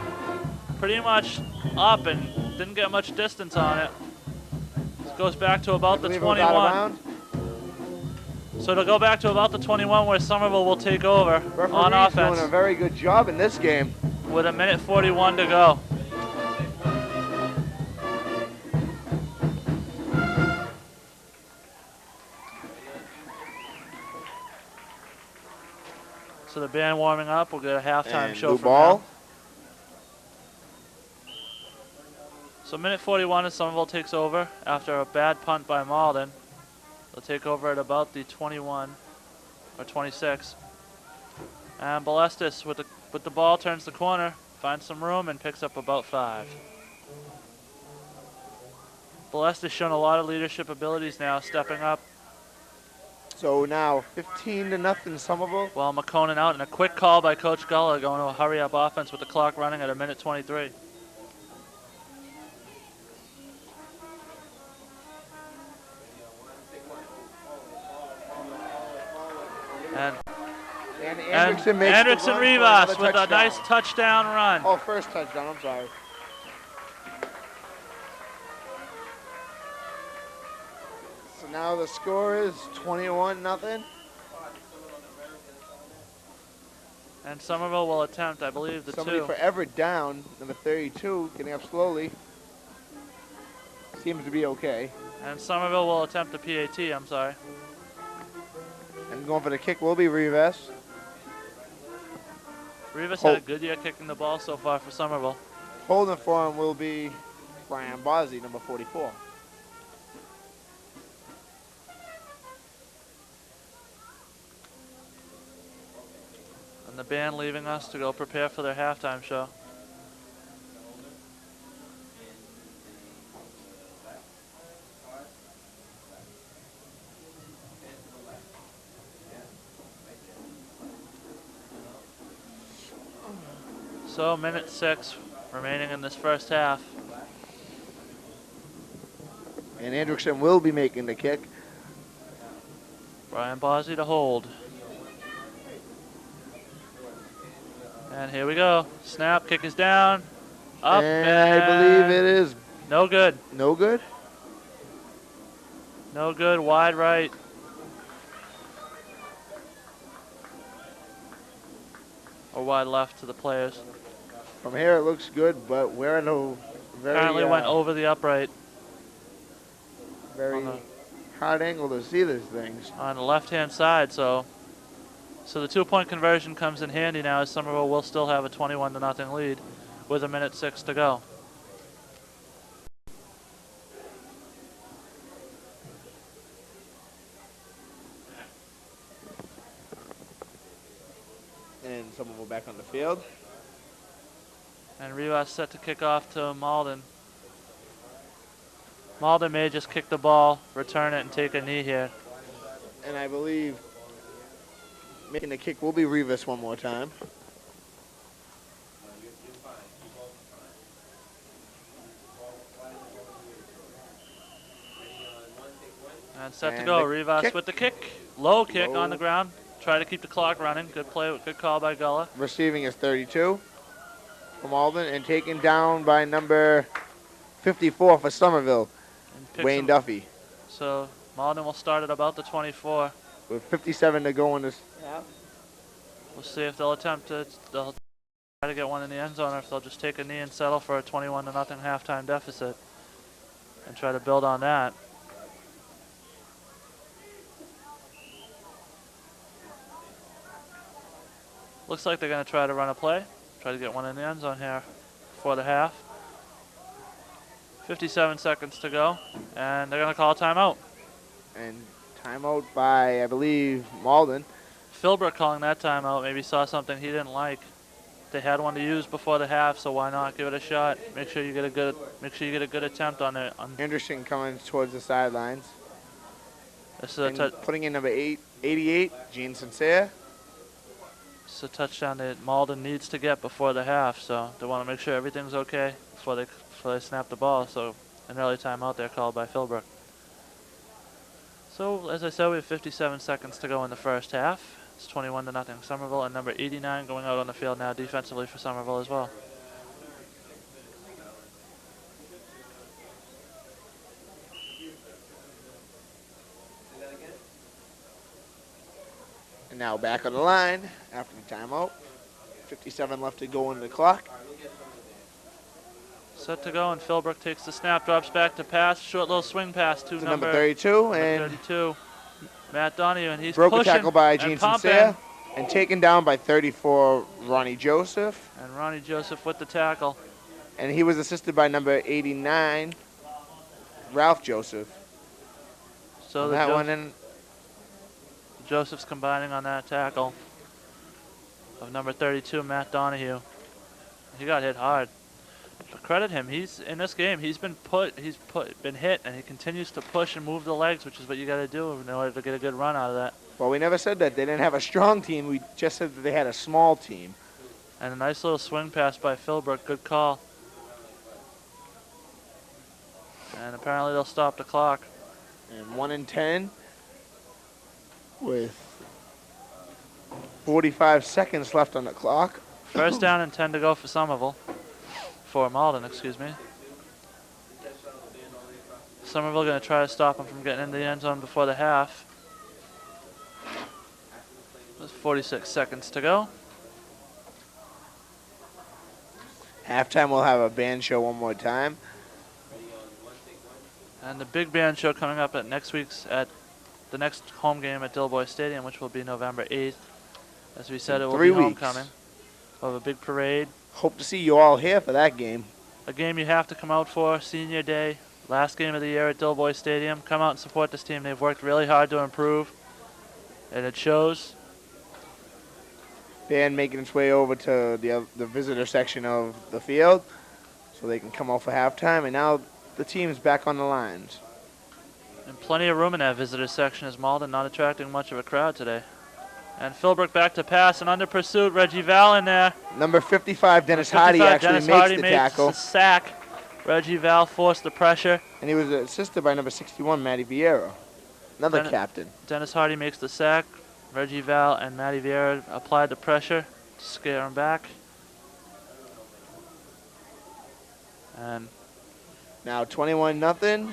pretty much up and didn't get much distance on it. It goes back to about the 21. So it'll go back to about the 21 where Somerville will take over on offense. Doing a very good job in this game. With a minute 41 to go. So the band warming up. We'll get a halftime show from ball. them. So minute 41 as Somerville takes over after a bad punt by Malden. They'll take over at about the 21 or 26. And Balestis with the ball turns the corner, finds some room, and picks up about 5. Balestis showing a lot of leadership abilities now, stepping up. So now 15-0 Somerville. Well, McConan out, and a quick call by Coach Gullah going to a hurry-up offense with the clock running at a minute 23. And Anderson Rivas with a nice touchdown run. Oh, first touchdown, I'm sorry. now the score is 21-0. And Somerville will attempt, I believe, the Somebody two. forever down, number 32, getting up slowly. Seems to be okay. And Somerville will attempt the PAT, I'm sorry. And going for the kick will be Rivas. Rivas had a good year kicking the ball so far for Somerville. Holding for him will be Brian Bozzi, number 44. And the band leaving us to go prepare for their halftime show. So, minute 6 remaining in this first half. And Andrickson will be making the kick. Brian Bozzi to hold. And here we go. Snap, kick is down. Up, and I believe it is no good. no good. No good, wide right. Or wide left to the players. From here it looks good, but we're in a very Apparently went over the upright. Very hard angle to see these things. On the left-hand side, so the 2-point conversion comes in handy now as Somerville will still have a 21-0 lead with a minute 6 to go. And Somerville back on the field. And Rivas set to kick off to Malden. Malden may just kick the ball, return it, and take a knee here. And I believe making the kick will be Rivas one more time. And set to go. Rivas with the kick. Low kick on the ground. Try to keep the clock running. Good play, good call by Gullah. Receiving is 32 from Malden and taken down by number 54 for Somerville, Wayne Duffy. So Malden will start at about the 24. With 57 to go in this half. We'll see if they'll they'll try to get one in the end zone or if they'll just take a knee and settle for a 21-0 halftime deficit and try to build on that. Looks like they're going to try to run a play, try to get one in the end zone here before the half. 57 seconds to go, and they're going to call a timeout. And timeout by, I believe, Malden. Philbrook calling that timeout. Maybe saw something he didn't like. They had one to use before the half, so why not give it a shot? Make sure you get a good attempt on it. Anderson coming towards the sidelines. This is putting in number 88, Gene Sincere. It's a touchdown that Malden needs to get before the half, so they want to make sure everything's okay before they snap the ball. So an early timeout there called by Philbrook. So as I said, we have 57 seconds to go in the first half. It's 21-0 Somerville, and number 89 going out on the field now defensively for Somerville as well. And now back on the line after the timeout. 57 left to go on the clock. Set to go, and Philbrook takes the snap, drops back to pass, short little swing pass to number 32, and 32, Matt Donahue, and he's broke pushing a tackle by Gene Sincere, and taken down by 34, Ronnie Joseph. And Ronnie Joseph with the tackle. And he was assisted by number 89, Ralph Joseph. So that one in. Joseph's combining on that tackle of number 32, Matt Donahue. He got hit hard. But credit him. He's in this game. He's been been hit, and he continues to push and move the legs, which is what you got to do in order to get a good run out of that. Well, we never said that they didn't have a strong team. We just said that they had a small team. And a nice little swing pass by Philbrook. Good call. And apparently they'll stop the clock. And 1 and 10 with 45 seconds left on the clock. First down and 10 to go for Somerville. For Malden, excuse me. Somerville going to try to stop him from getting into the end zone before the half. There's 46 seconds to go. Halftime, we'll have a band show one more time. And the big band show coming up at the next home game at Dilboy Stadium, which will be November 8th. As we said, it will be homecoming. We'll have a big parade. Hope to see you all here for that game. A game you have to come out for, senior day, last game of the year at Dilboy Stadium. Come out and support this team. They've worked really hard to improve, and it shows. Band making its way over to the visitor section of the field so they can come out for halftime, and now the team's back on the lines. And plenty of room in that visitor section as Malden not attracting much of a crowd today. And Philbrook back to pass and under pursuit. Reggie Val in there. Number 55, Dennis Hardy, actually makes the tackle. The sack. Reggie Val forced the pressure. And he was assisted by number 61, Matty Vieira, another captain. Dennis Hardy makes the sack. Reggie Val and Matty Vieira applied the pressure to scare him back. And now 21-0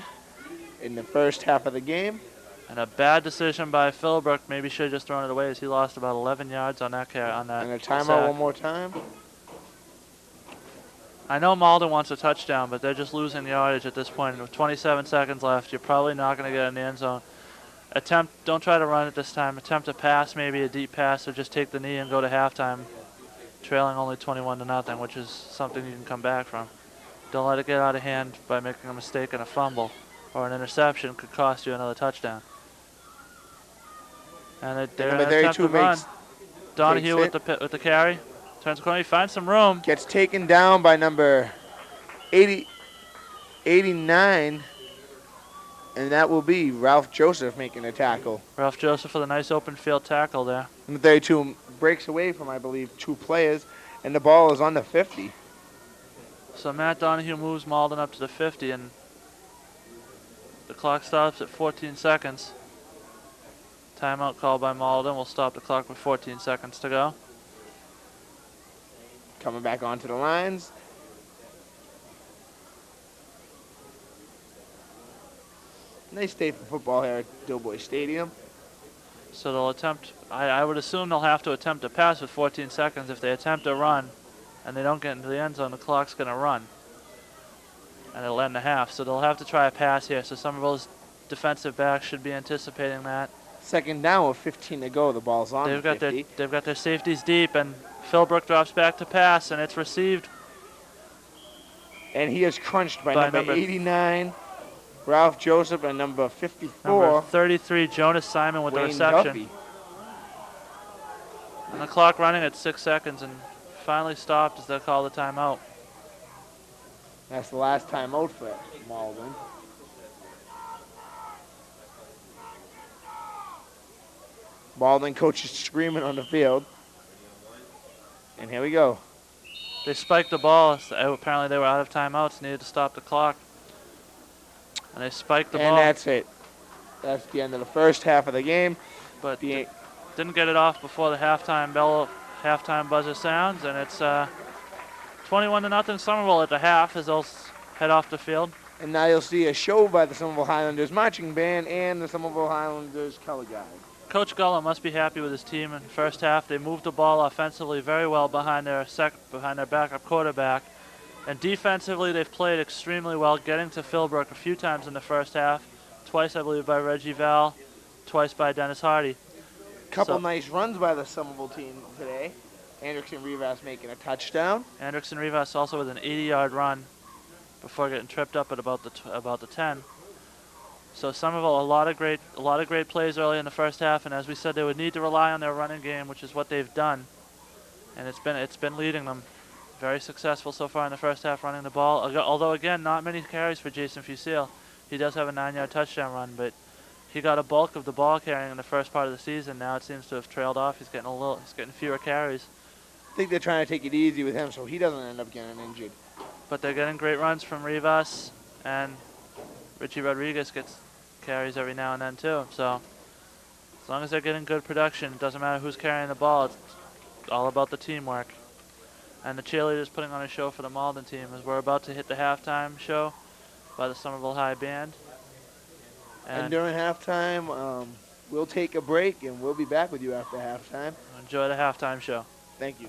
in the first half of the game. And a bad decision by Philbrook. Maybe should have just thrown it away as he lost about 11 yards on that And a timeout sack. one more time. I know Malden wants a touchdown, but they're just losing yardage at this point. With 27 seconds left, you're probably not going to get in the end zone. Don't try to run it this time. Attempt a pass, maybe a deep pass, or just take the knee and go to halftime, trailing only 21-0, which is something you can come back from. Don't let it get out of hand by making a mistake and a fumble, or an interception could cost you another touchdown. And they're going to attempt to run. Donahue with the carry. Turns the corner, he finds some room. Gets taken down by number 89. And that will be Ralph Joseph making a tackle. Ralph Joseph with a nice open field tackle there. Number 32 breaks away from, I believe, 2 players, and the ball is on the 50. So Matt Donahue moves Malden up to the 50, and the clock stops at 14 seconds. Timeout called by Malden. We'll stop the clock with 14 seconds to go. Coming back onto the lines. Nice day for football here at Dilboy Stadium. So they'll attempt, I would assume they'll have to attempt a pass with 14 seconds. If they attempt a run and they don't get into the end zone, the clock's going to run. And it'll end the half. So they'll have to try a pass here. So Somerville's defensive backs should be anticipating that. Second down with 15 to go. The ball's on the 50. They've got their safeties deep, and Philbrook drops back to pass, and it's received. And he is crunched by number 89. Ralph Joseph, and number 54. Number 33, Jonas Simon with the Wayne reception. Duffy. And the clock running at 6 seconds and finally stopped as they call the timeout. That's the last timeout for Malden. Malden coach is screaming on the field. And here we go. They spiked the ball. So apparently they were out of timeouts, needed to stop the clock. And they spiked the ball. And that's it. That's the end of the first half of the game. But didn't get it off before the halftime buzzer sounds, and it's 21-0 Somerville at the half as they'll head off the field. And now you'll see a show by the Somerville Highlanders marching band and the Somerville Highlanders color guard. Coach Gullo must be happy with his team in the first half. They moved the ball offensively very well behind their backup quarterback. And defensively, they've played extremely well, getting to Philbrook a few times in the first half. Twice, I believe, by Reggie Val, twice by Dennis Hardy. Couple nice runs by the Somerville team today. Anderson Rivas making a touchdown. Anderson Rivas also with an 80-yard run before getting tripped up at about the 10. So Somerville, a lot of great plays early in the first half, and as we said, they would need to rely on their running game, which is what they've done, and it's been leading them. Very successful so far in the first half running the ball. Although again, not many carries for Jason Fusil. He does have a 9-yard touchdown run, but he got a bulk of the ball carrying in the first part of the season. Now it seems to have trailed off. He's getting fewer carries. I think they're trying to take it easy with him so he doesn't end up getting injured. But they're getting great runs from Rivas, and Richie Rodriguez gets carries every now and then too. So as long as they're getting good production, it doesn't matter who's carrying the ball. It's all about the teamwork. And the cheerleaders putting on a show for the Malden team as we're about to hit the halftime show by the Somerville High Band. And during halftime, we'll take a break, and we'll be back with you after halftime. Enjoy the halftime show. Thank you.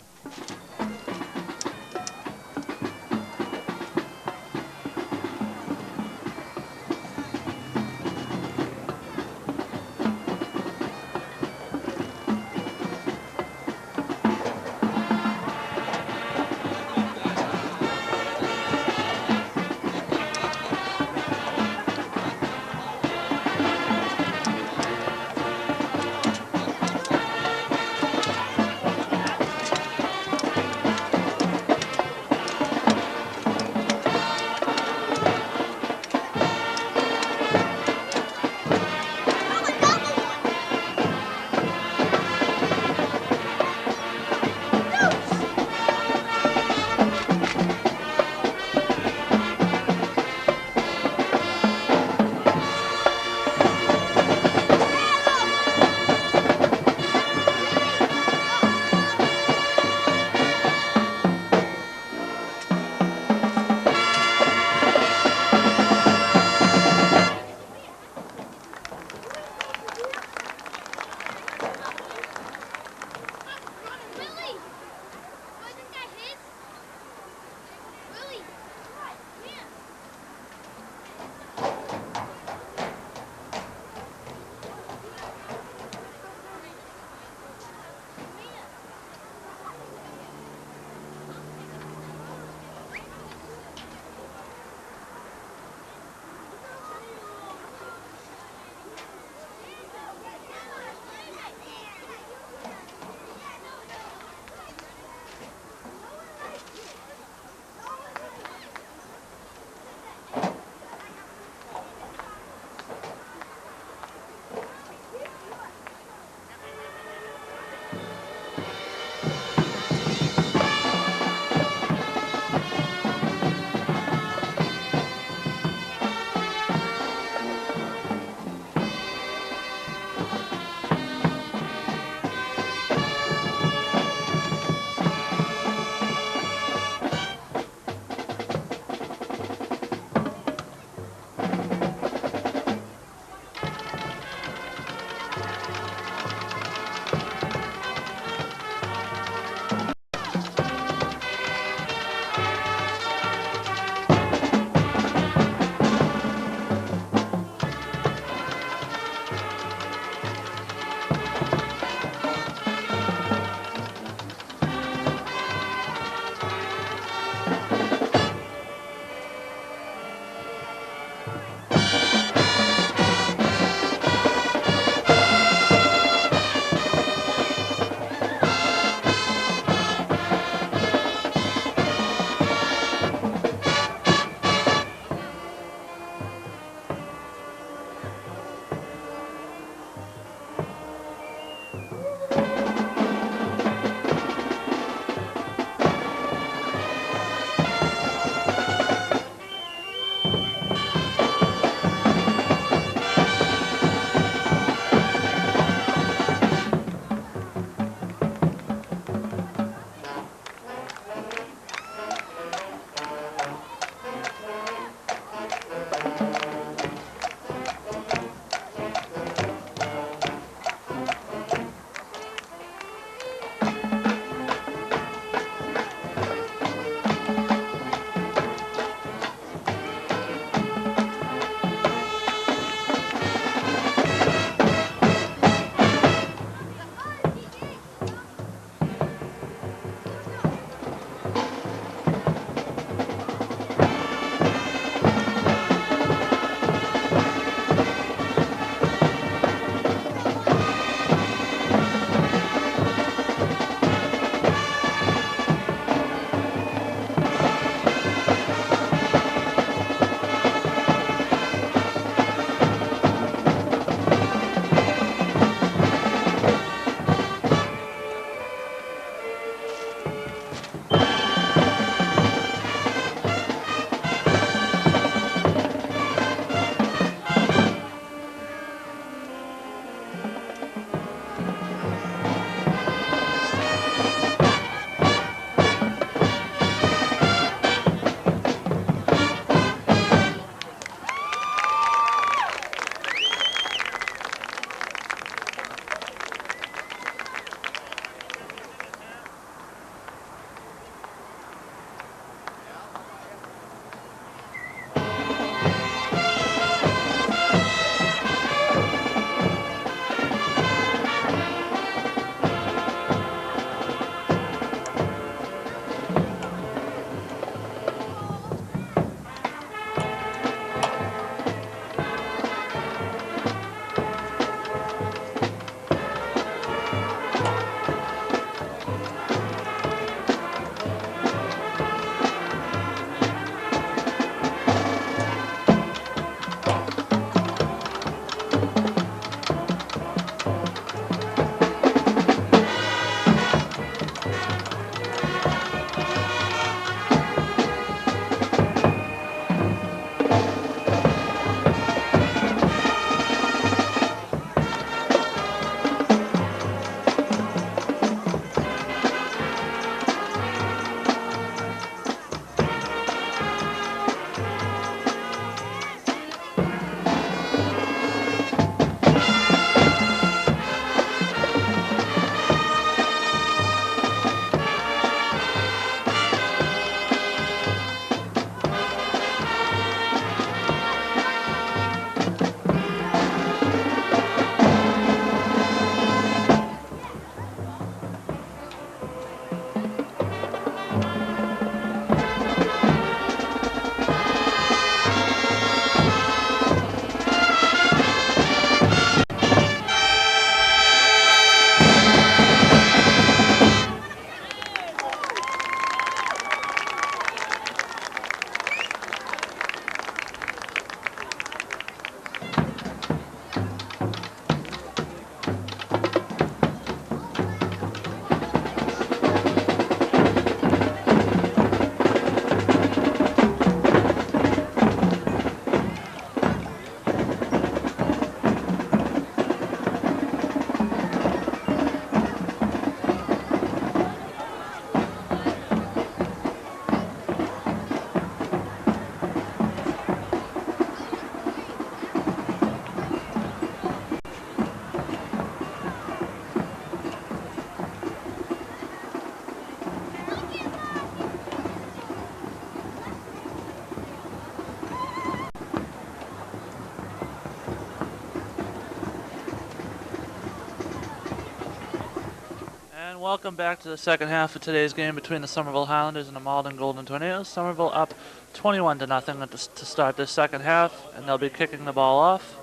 welcome back to the second half of today's game between the Somerville Highlanders and the Malden Golden Tornadoes. Somerville up 21-0 to start this second half, and they'll be kicking the ball off.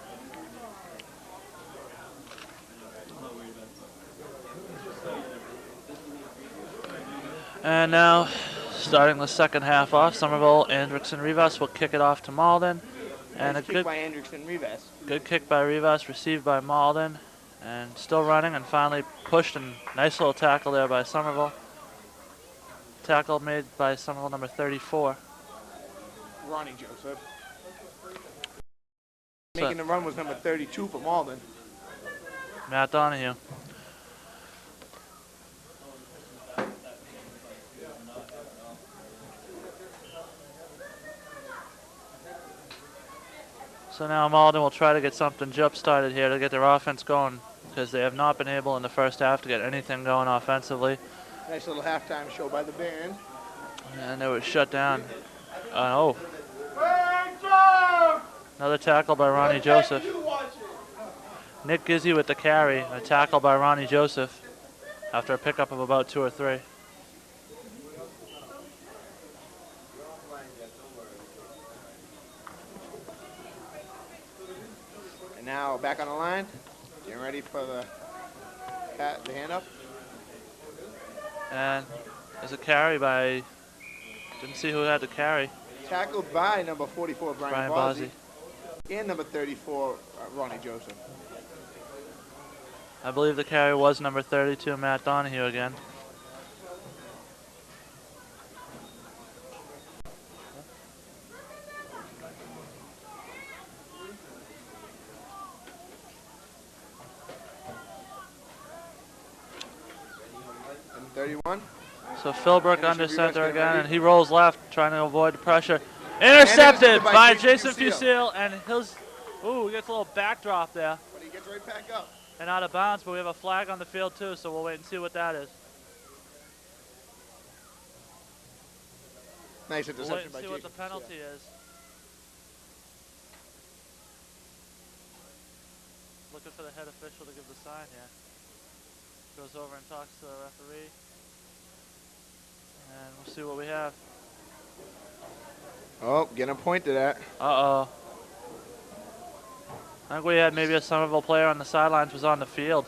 And now, starting the second half off, Somerville, Andrickson, Rivas will kick it off to Malden. And Nice a kick good by Andrickson Rivas. Good kick by Rivas, received by Malden, and still running, and finally pushed, and nice little tackle there by Somerville. Tackle made by Somerville number 34. Ronnie Joseph. Making the run was number 32 for Malden. Matt Donahue. So now Malden will try to get something jump started here to get their offense going, because they have not been able in the first half to get anything going offensively. Nice little halftime show by the band. And it was shut down. Oh. Another tackle by Ronnie Joseph. Nick Gizzy with the carry, a tackle by Ronnie Joseph after a pickup of about 2 or 3. And now back on the line, getting ready for the hand up. And there's a carry by, didn't see who had the carry. Tackled by number 44, Brian Bozzi, and number 34, Ronnie Joseph. I believe the carry was number 32, Matt Donahue again. And 31. So Philbrook under center again, and he rolls left, trying to avoid the pressure. Intercepted by Jason Fusil, and his, he gets a little backdrop there. But he gets right back up. And out of bounds, but we have a flag on the field too, so we'll wait and see what that is. Nice interception We'll wait and by see Jason. what the penalty is. Looking for the head official to give the sign here. Goes over and talks to the referee. And we'll see what we have. Oh, getting pointed at. Uh-oh. I think we had maybe a Somerville player on the sidelines was on the field.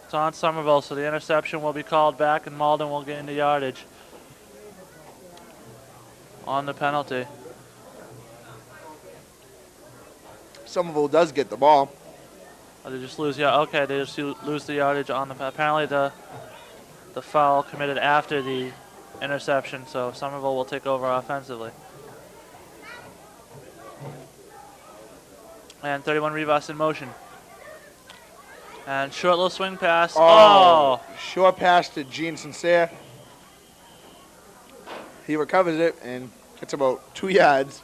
It's on Somerville, so the interception will be called back and Malden will gain the yardage on the penalty. Somerville does get the ball. Oh, they just lose, okay, they just lose the yardage on the, apparently the foul committed after the interception, so Somerville will take over offensively. And 31 Rivas in motion. And short little swing pass. Oh! Short pass to Gene Sincere. He recovers it and gets about 2 yards.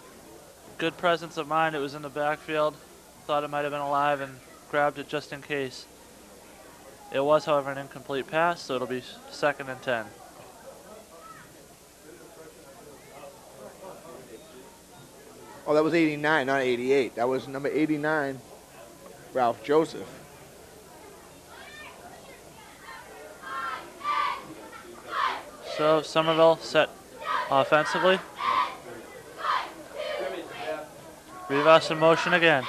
Good presence of mind. It was in the backfield. Thought it might have been alive and grabbed it just in case. It was, however, an incomplete pass, so it'll be 2nd and 10. Oh, that was 89, not 88. That was number 89, Ralph Joseph. So Somerville set offensively. Rivas in motion again.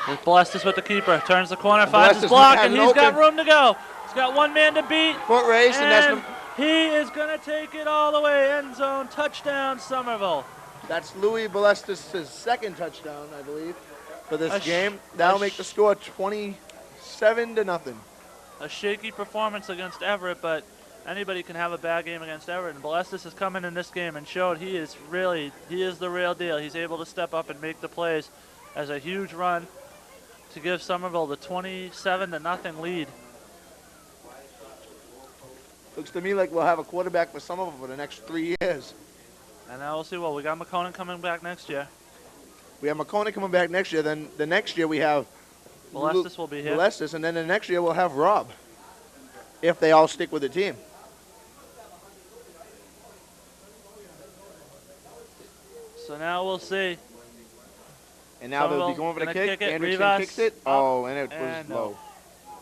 He's blessed us with the keeper. Turns the corner, finds his block, and he's got room to go. He's got one man to beat. Foot race, and that's he is going to take it all the way. End zone, touchdown, Somerville. That's Louis Balestis' 2nd touchdown, I believe, for this game. That'll make the score 27-0. A shaky performance against Everett, but anybody can have a bad game against Everett. And Balestis has come in this game and showed he is the real deal. He's able to step up and make the plays as a huge run to give Somerville the 27-0 lead. Looks to me like we'll have a quarterback for Somerville for the next 3 years. And now we'll see. Well, we got McConan coming back next year. We have McConan coming back next year. Then the next year we have Balestis will be here. Balestis, and then the next year we'll have Rob, if they all stick with the team. So now we'll see. And now they'll be going for the kick. Anderson kicks it. Oh, and it was low.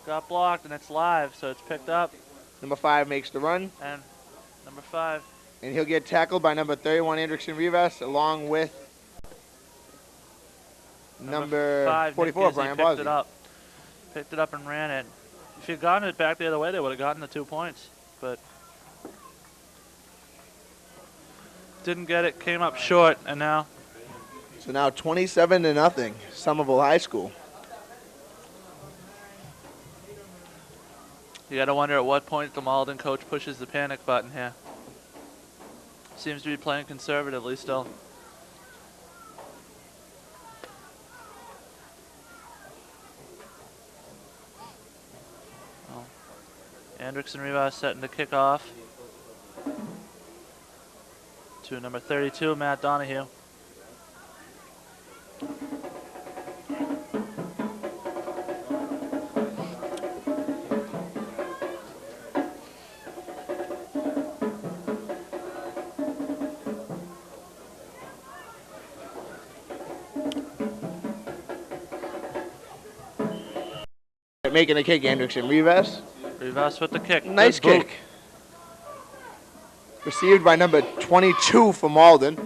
got blocked, and it's live, so it's picked up. Number 5 makes the run, And number 5. and he'll get tackled by number 31, Andrickson Rivas, along with number 5, 44, Nick Brian Gizzi picked it Bosby. up. Picked it up and ran it. If he'd gotten it back the other way, they would have gotten the 2 points. But didn't get it, came up short, and now So now 27-0, Somerville High School. you got to wonder at what point the Malden coach pushes the panic button here. Seems to be playing conservatively still. Well, Andrickson Rivas setting to kick off to number 32, Matt Donahue. Making a kick, Andrickson Rivas. Rivas with the kick. Nice Good boot. kick. Received by number 22 for Malden.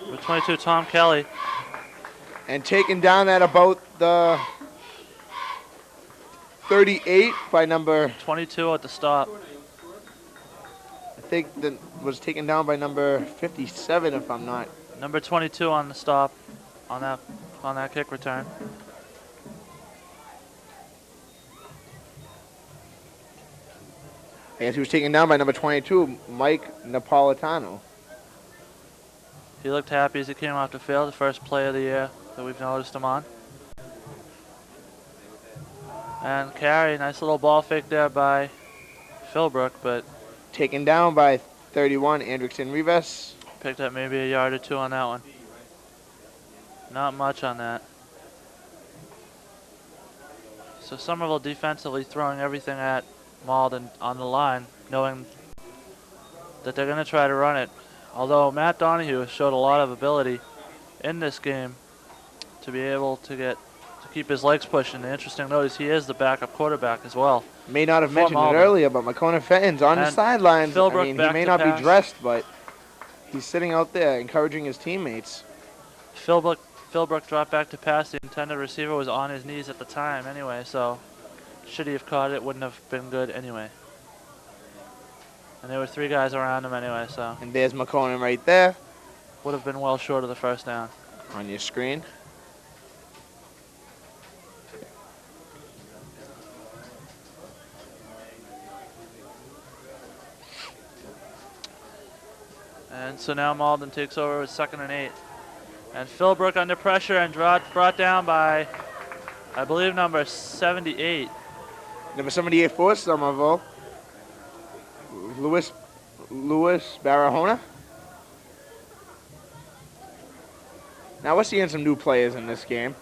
Number 22, Tom Kelly. And taken down at about the 38 by number, 22 at the stop. I think that was taken down by number 57 if I'm not. Number 22 on the stop on that kick return. I guess he was taken down by number 22, Mike Napolitano. He looked happy as he came off the field, the first play of the year that we've noticed him on. And carry, nice little ball fake there by Philbrook, but Taken down by 31, Andrickson Rivas. picked up maybe a yard or 2 on that one. Not much on that. So Somerville defensively throwing everything at Malden on the line, knowing that they're going to try to run it. Although Matt Donahue showed a lot of ability in this game to be able to keep his legs pushing. The interesting note is he is the backup quarterback as well. May not have For mentioned Malden. it earlier, but McCona Fenton's on the And sidelines. Philbrook I mean, he back may to not pass. be dressed, but he's sitting out there encouraging his teammates. Philbrook dropped back to pass. The intended receiver was on his knees at the time anyway, so should he have caught it, wouldn't have been good anyway. And there were 3 guys around him anyway, so And there's McCona right there would have been well short of the first down. on your screen. And so now Malden takes over with 2nd and 8. And Philbrook under pressure and brought down by, I believe, number 78. Number 78 for Somerville, Louis Barahona. Now we're seeing some new players in this game.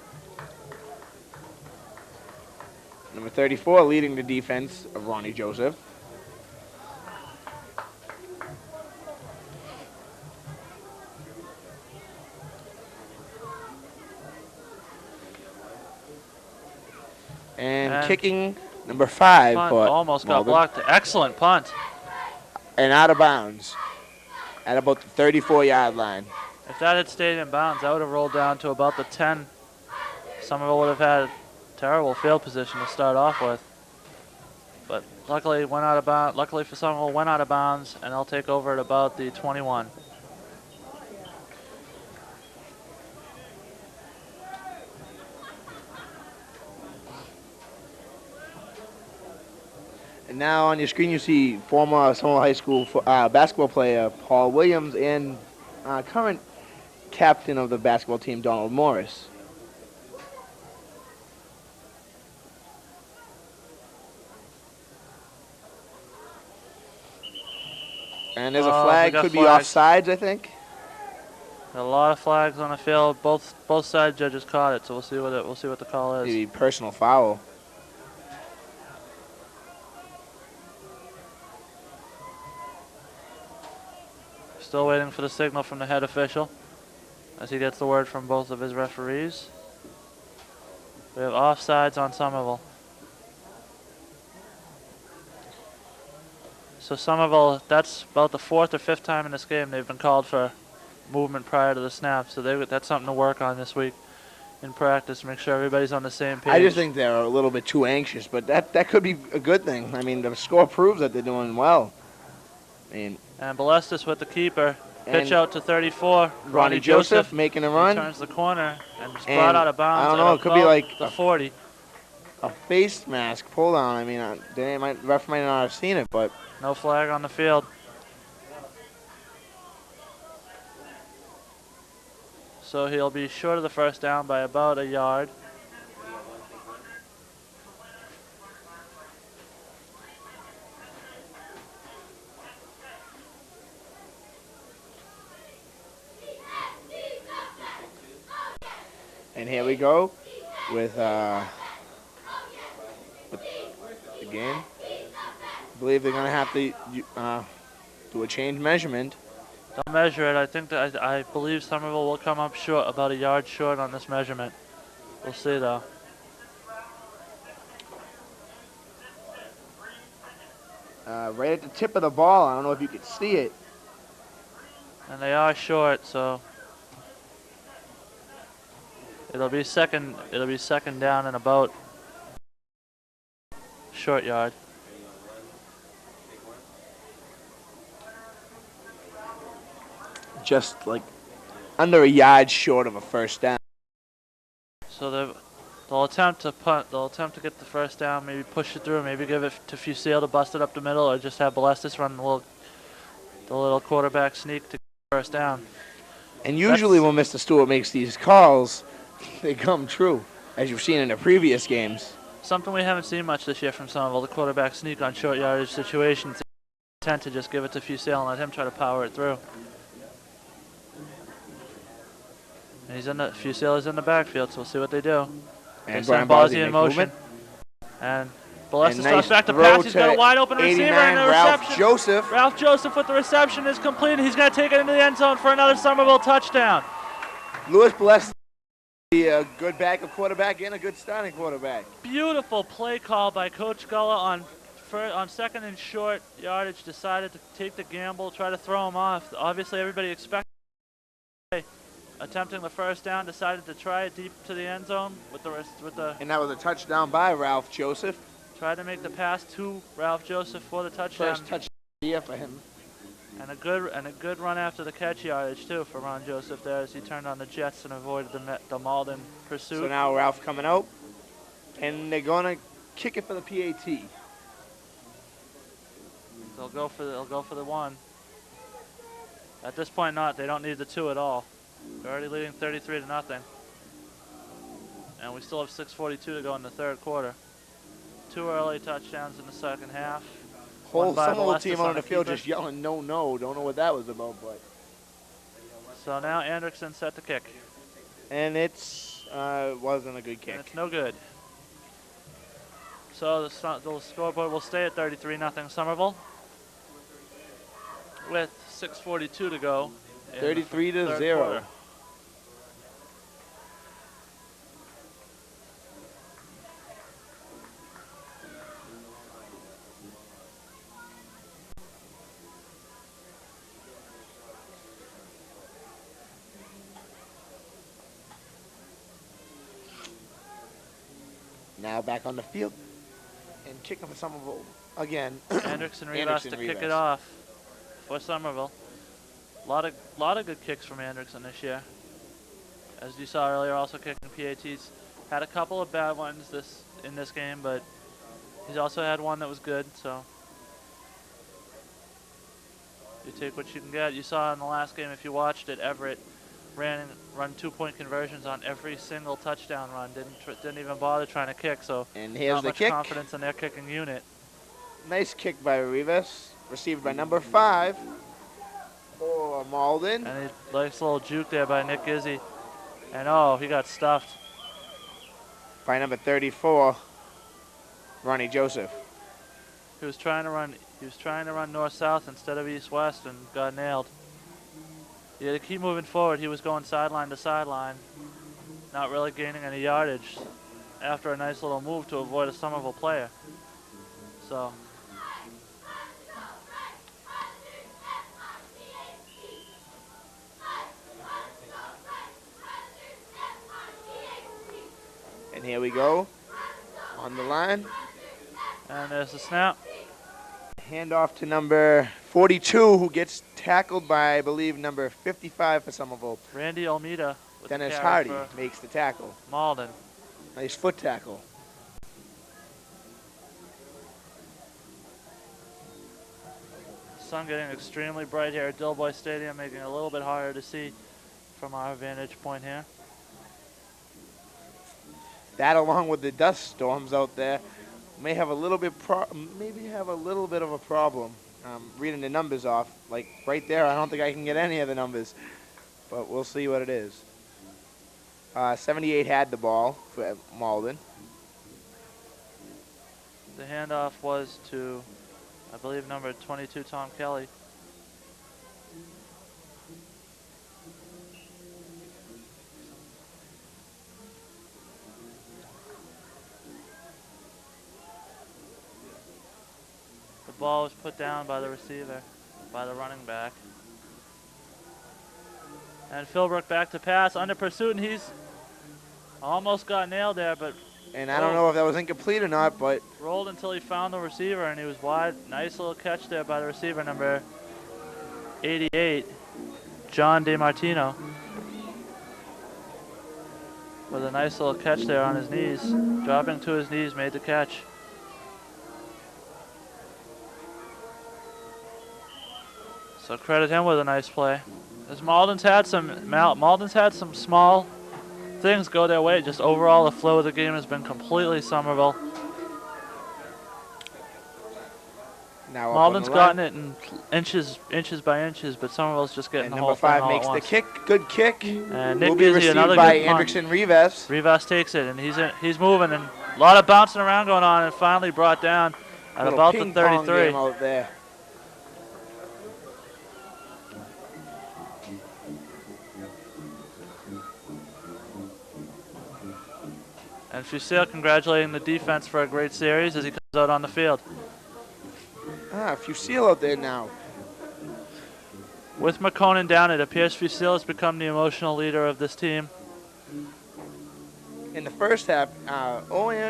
Number 34 leading the defense of Ronnie Joseph. And kicking number 5 Punt for almost got Malden. blocked. Excellent punt. And out of bounds at about the 34-yard line. If that had stayed in bounds, that would have rolled down to about the 10. Somerville would have had a terrible field position to start off with. But luckily went out of bounds. Luckily for Somerville, went out of bounds, and they'll take over at about the 21. And now on your screen you see former Somerville High School basketball player Paul Williams and current captain of the basketball team Donald Morris. And there's a Oh, flag, we got could be flags. offsides, I think. A lot of flags on the field. Both side judges caught it, so we'll see what the call is. Maybe personal foul. Still waiting for the signal from the head official as he gets the word from both of his referees. We have offsides on Somerville. So Somerville, that's about the 4th or 5th time in this game they've been called for movement prior to the snap. So that's something to work on this week in practice. Make sure everybody's on the same page. I just think they're a little bit too anxious, but that could be a good thing. I mean, the score proves that they're doing well. I mean, and Balestis with the keeper. Pitch and out to 34. Ronnie Joseph making a run. He turns the corner and is brought out of bounds. I don't know. It could be like the 40. A face mask pull down. I mean, ref might not have seen it, but no flag on the field. So he'll be short of the first down by about a yard. And here we go with the game. I believe they're going to have to do a change measurement. They'll measure it. I think that I believe Somerville will come up short, about a yard short on this measurement. We'll see though. Right at the tip of the ball. I don't know if you could see it. And they are short, so it'll be second down and about short yard. Just like under a yard short of a first down. So they'll attempt to punt. They'll attempt to get the first down, maybe push it through, maybe give it to Fusile to bust it up the middle, or just have Balestis run the little quarterback sneak to get the first down. And usually when Mr. Stuart makes these calls, they come true, as you've seen in the previous games. Something we haven't seen much this year from Somerville, the quarterback sneak on short yardage situations. They tend to just give it to Fusile and let him try to power it through. And Fusile is in the backfield, so we'll see what they do. And Brian Brian Ballsy in motion. And Balestis nice drops back to throw pass. He's got a to wide open receiver and a Ralph reception. Joseph. Ralph Joseph with the reception is complete. He's going to take it into the end zone for another Somerville touchdown. Louis Balestis, a good backup quarterback and a good starting quarterback. Beautiful play call by Coach Gullah on second and short yardage. Decided to take the gamble, try to throw him off. Obviously, everybody expected. Attempting the first down, decided to try it deep to the end zone with the. And that was a touchdown by Ralph Joseph. Tried to make the pass to Ralph Joseph for the touchdown. First touchdown here for him. And a good run after the catch yardage too for Ron Joseph there as he turned on the jets and avoided the Malden pursuit. So now Ralph coming out, and they're gonna kick it for the PAT. They'll go for the one. At this point, they don't need the two at all. They're already leading 33-0. And we still have 6:42 to go in the third quarter. 2 early touchdowns in the second half. Some of the team on the field just yelling, no, no. Don't know what that was about, but. So now Anderson set to kick. And it's wasn't a good kick. And it's no good. So the scoreboard will stay at 33-0 Somerville. With 6:42 to go. 33-0. Now back on the field and kicking for Somerville again. Anderson Rivas to kick it off for Somerville. A lot of good kicks from Anderson this year. As you saw earlier, also kicking PATs. Had a couple of bad ones in this game, but he's also had one that was good. So you take what you can get. You saw in the last game, if you watched it, Everett run 2-point conversions on every single touchdown run. Didn't even bother trying to kick. So and here's not the much kick. confidence in their kicking unit. Nice kick by Rivas, received by number 5 for Malden. And a nice little juke there by Nick Gizzi. And oh, he got stuffed. By number 34, Ronnie Joseph. He was trying to run north-south instead of east-west and got nailed. He had to keep moving forward. He was going sideline to sideline, not really gaining any yardage after a nice little move to avoid a Somerville player. So And here we go. On the line. And there's the snap. Hand off to number 42, who gets tackled by, I believe, number 55 for Somerville. Randy Almeida with the Dennis carry Hardy for makes the tackle. Malden. Nice foot tackle. Sun getting extremely bright here at Dilboy Stadium, making it a little bit harder to see from our vantage point here. That, along with the dust storms out there, may have a little bit maybe have a little bit of a problem reading the numbers off. Like right there, I don't think I can get any of the numbers, but we'll see what it is. 78 had the ball for Malden. The handoff was to, I believe, number 22, Tom Kelly. The ball was put down by the receiver, by the running back. And Philbrook back to pass, under pursuit, and he's almost got nailed there, but And I don't know if that was incomplete or not, but rolled until he found the receiver, and he was wide. Nice little catch there by the receiver, number 88, John DeMartino. With a nice little catch there on his knees. Dropping to his knees, made the catch. So credit him with a nice play. As Malden's had some small things go their way. Just overall, the flow of the game has been completely Somerville. now up Malden's on the line. gotten it in inches by inches, but Somerville's just getting And the number whole thing 5 all makes at the once. kick. Good kick. And Nick Will be gives you received another by good punt. Andrickson Rivas. Rivas takes it, and he's moving, and a lot of bouncing around going on, and finally brought down at Little about the ping pong 33. game out there. And Fusil congratulating the defense for a great series as he comes out on the field. Fusil out there now. With McConan down, it appears Fusil has become the emotional leader of this team. In the first half,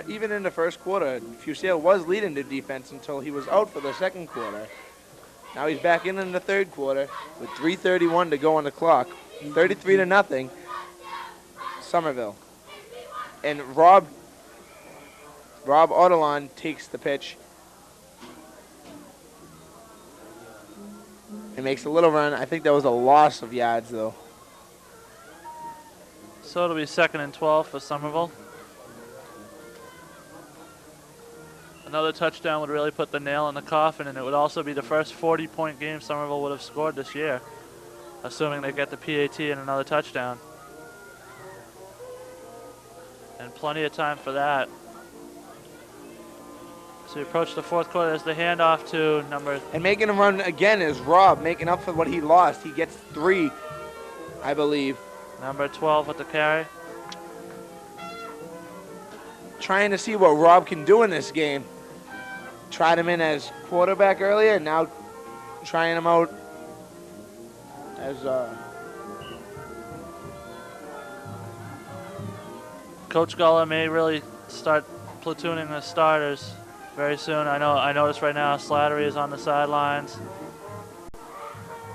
even in the first quarter, Fusil was leading the defense until he was out for the second quarter. Now he's back in the third quarter with 3:31 to go on the clock. 33-0, Somerville. And Rob Audelon takes the pitch. He makes a little run. I think that was a loss of yards, though. So it'll be 2nd and 12 for Somerville. Another touchdown would really put the nail in the coffin, and it would also be the first 40-point game Somerville would have scored this year, assuming they get the PAT and another touchdown. And plenty of time for that. So we approach the fourth quarter. There's the handoff to number... And making him run again is Rob, making up for what he lost. He gets 3, I believe. Number 12 with the carry. Trying to see what Rob can do in this game. Tried him in as quarterback earlier, now trying him out as Coach Gullah may really start platooning the starters very soon. I noticed right now Slattery is on the sidelines.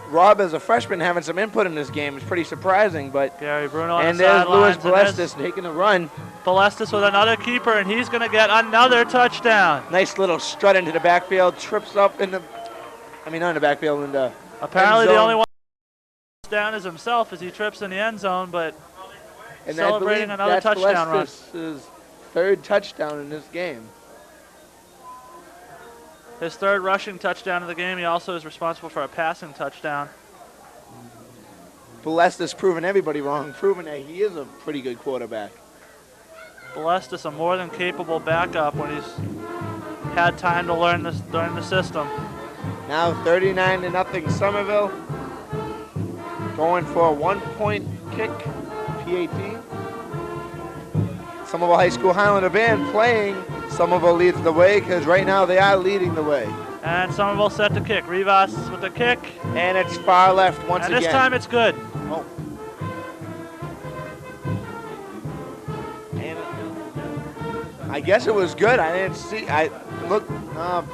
Rob, as a freshman, having some input in this game is pretty surprising, but Gary Bruno on and the there's Louis sidelines. Balestis making a run. Balestis with another keeper, and he's going to get another touchdown. Nice little strut into the backfield, trips up in the, not in the backfield, in the Apparently end the zone. only one down is himself as he trips in the end zone, but And celebrating I believe another that's touchdown run. Balestis' 3rd touchdown in this game. His 3rd rushing touchdown of the game. He also is responsible for a passing touchdown. Balestis proving everybody wrong, proving that he is a pretty good quarterback. Balestis, a more than capable backup when he's had time to learn the system. Now 39-0 Somerville. Going for a 1-point kick, PAT. Somerville High School Highlander Band playing. Somerville leads the way because right now they are leading the way. And Somerville set to kick. Rivas with the kick. And it's far left once And again. this time it's good. Oh. I guess it was good. I didn't see. Look,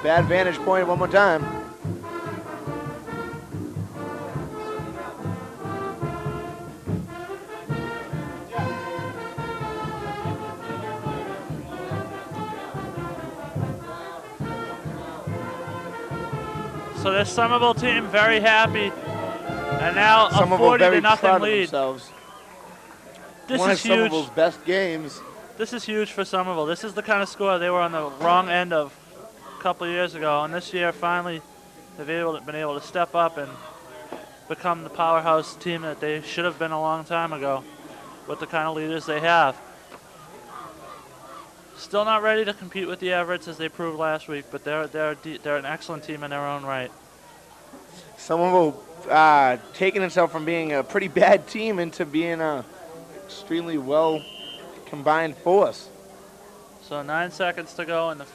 bad vantage point one more time. So this Somerville team very happy, and now a Somerville 40 to very nothing proud of lead. themselves. This One is of huge. Somerville's best games. This is huge for Somerville. This is the kind of score they were on the wrong end of a couple of years ago, and this year finally they've been able to step up and become the powerhouse team that they should have been a long time ago with the kind of leaders they have. Still not ready to compete with the Everetts as they proved last week, but they're an excellent team in their own right. Somerville taking itself from being a pretty bad team into being a extremely well combined force. So 9 seconds to go in the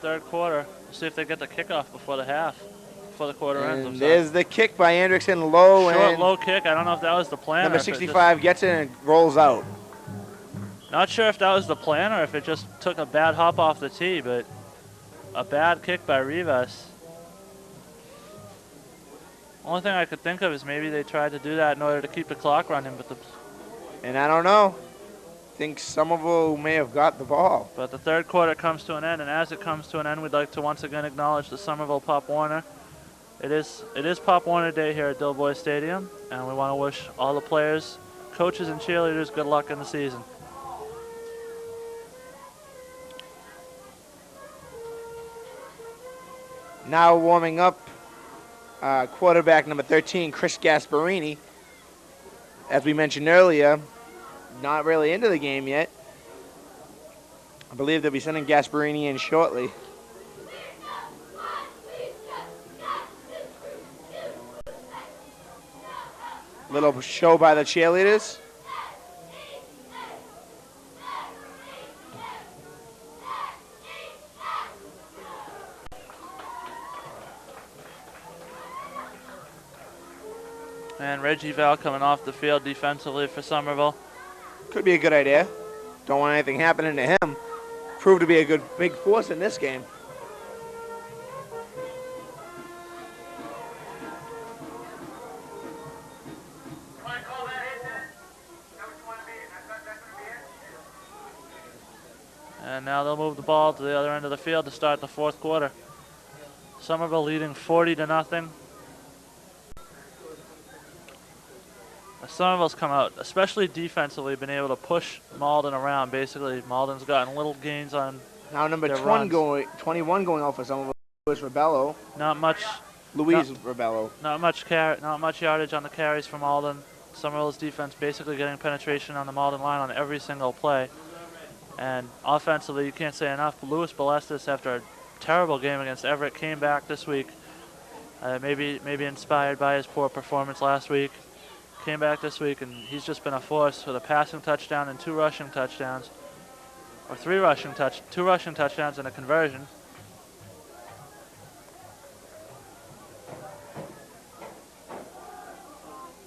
third quarter. We'll see if they get the kickoff before the half, before the quarter ends. And there's the kick by Andrickson, low, Short, and low kick. I don't know if that was the plan. number 65 gets it and rolls out. Not sure if that was the plan or if it just took a bad hop off the tee, but a bad kick by Rivas. Only thing I could think of is maybe they tried to do that in order to keep the clock running, And I don't know. I think Somerville may have got the ball. but the third quarter comes to an end, and as it comes to an end, we'd like to once again acknowledge the Somerville Pop Warner. It is Pop Warner Day here at Dilboy Stadium, and we want to wish all the players, coaches, and cheerleaders good luck in the season. Now warming up, quarterback number 13, Chris Gasparini. As we mentioned earlier, not really into the game yet. I believe they'll be sending Gasparini in shortly. Little show by the cheerleaders. And Reggie Val coming off the field defensively for Somerville. Could be a good idea. Don't want anything happening to him. Proved to be a good big force in this game. And now they'll move the ball to the other end of the field to start the fourth quarter. Somerville leading 40 to nothing. Somerville's come out, especially defensively, been able to push Malden around. Basically, Malden's gotten little gains on Now number their 21 runs. going out for Somerville, Luis Rebello. Not much Rebello. Not much yardage on the carries from Malden. Somerville's defense basically getting penetration on the Malden line on every single play. And offensively, you can't say enough. Louis Balestis, after a terrible game against Everett, came back this week. Maybe inspired by his poor performance last week. Came back this week, and he's just been a force with a passing touchdown and two rushing touchdowns. Or two rushing touchdowns and a conversion.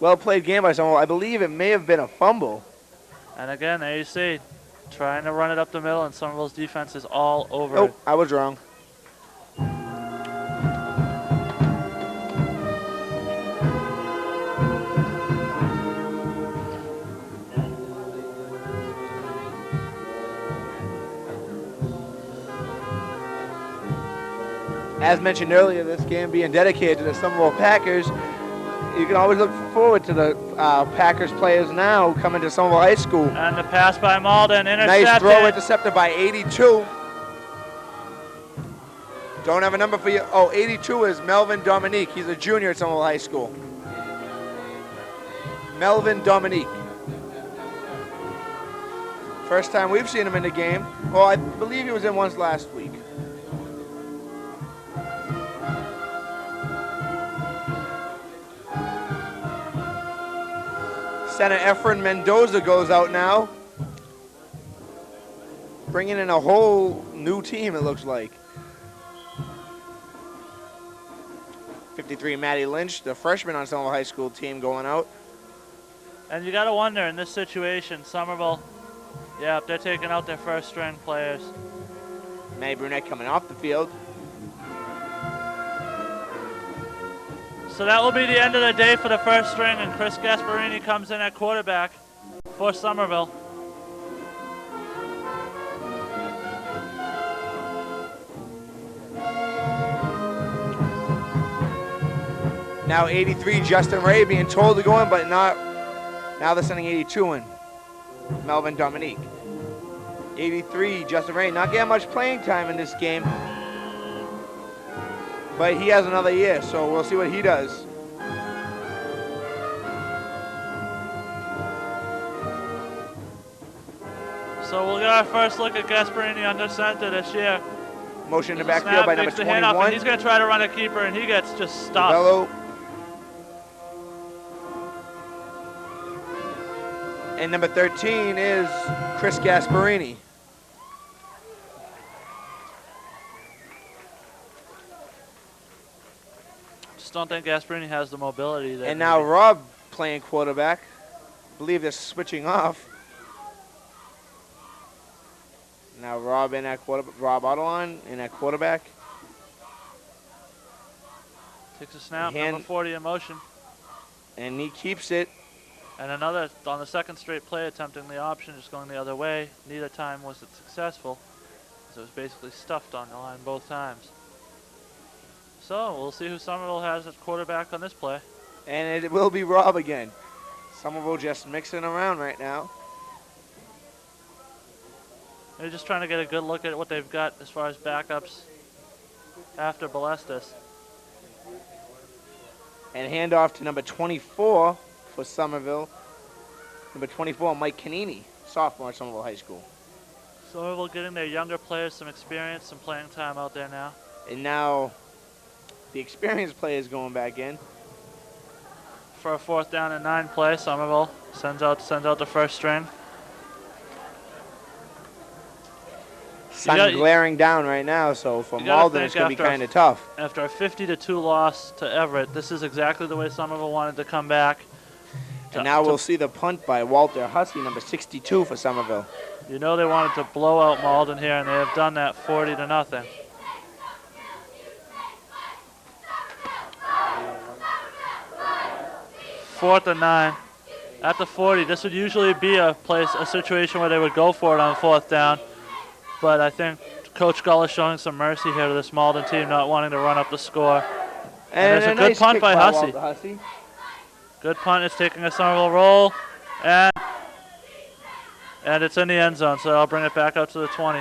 Well played game by Somerville. I believe it may have been a fumble. And again, there you see, trying to run it up the middle, and Somerville's defense is all over Oh, it. I was wrong. As mentioned earlier, this game being dedicated to the Somerville Packers, you can always look forward to the Packers players now coming to Somerville High School. And the pass by Malden, intercepted. Nice throw, intercepted by 82. Don't have a number for you. Oh, 82 is Melvin Dominique. He's a junior at Somerville High School. Melvin Dominique. First time we've seen him in the game. Well, I believe he was in once last week. Center Efren Mendoza goes out now. Bringing in a whole new team, it looks like. 53, Maddie Lynch, the freshman on Somerville High School team, going out. And you got to wonder, in this situation, Somerville, Yeah, they're taking out their first string players. May Brunette coming off the field. So that will be the end of the day for the first string, and Chris Gasparini comes in at quarterback for Somerville. Now 83, Justin Ray being told to go in, but not. Now they're sending 82 in. Melvin Dominique. 83, Justin Ray, not getting much playing time in this game. But he has another year, so we'll see what he does. So we'll get our first look at Gasparini under center this year. Motion in the backfield by number Takes the hand off, 21. and he's going to try to run a keeper, and he gets just stopped. Bello. And number 13 is Chris Gasparini. Just don't think Gasparini has the mobility there. And now Rob playing quarterback. I believe they're switching off. Now Rob in at quarterback. Rob Audalon in at quarterback. Takes a snap, Hand- number 40 in motion. And he keeps it. And another, on the second straight play, attempting the option, just going the other way. Neither time was it successful, so it was basically stuffed on the line both times. So we'll see who Somerville has at quarterback on this play. And it will be Rob again. Somerville just mixing around right now. They're just trying to get a good look at what they've got as far as backups after Balestis. And handoff to number 24 for Somerville. Number 24, Mike Canini, sophomore at Somerville High School. Somerville getting their younger players some experience, some playing time out there now. And now the experienced players going back in. For a 4th down and 9 play, Somerville sends out the first string. Sun gotta- glaring down right now, so for you gotta Malden it's think going to be after kind of tough. After a 50-2 loss to Everett, this is exactly the way Somerville wanted to come back. And now we'll see the punt by Walter Hussey, number 62 for Somerville. You know they wanted to blow out Malden here, and they have done that 40-0. Fourth and 9. At the 40, this would usually be a situation where they would go for it on 4th down. But I think Coach Gull is showing some mercy here to this Malden team, not wanting to run up the score. And there's a good nice punt kick by Hussey. Walter Hussey. Good punt. It's taking a Somerville roll, and it's in the end zone, so I'll bring it back up to the 20.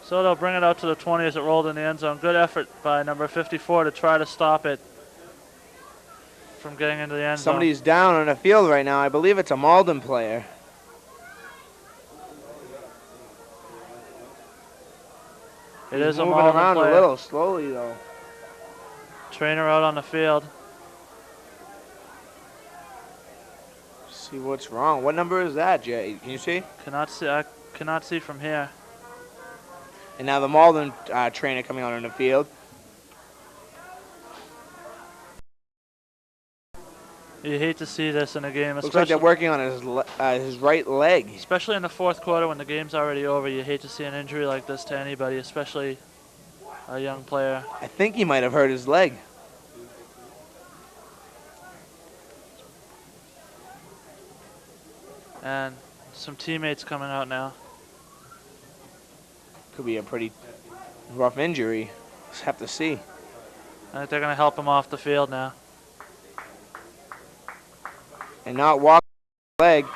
So they'll bring it out to the 20 as it rolled in the end zone. Good effort by number 54 to try to stop it from getting into the end zone. Somebody's down on the field right now. I believe it's a Malden player. It is a moving Malden around player. a little slowly though. Trainer out on the field. See what's wrong. What number is that, Jay? Can you see? I cannot see from here. And now the Malden trainer coming out on the field. You hate to see this in a game, Looks like they're working on his right leg. especially in the 4th quarter when the game's already over. You hate to see an injury like this to anybody, especially a young player. I think he might have hurt his leg. And some teammates coming out now. Could be a pretty rough injury. Just have to see. I think they're going to help him off the field now. And not walking the leg.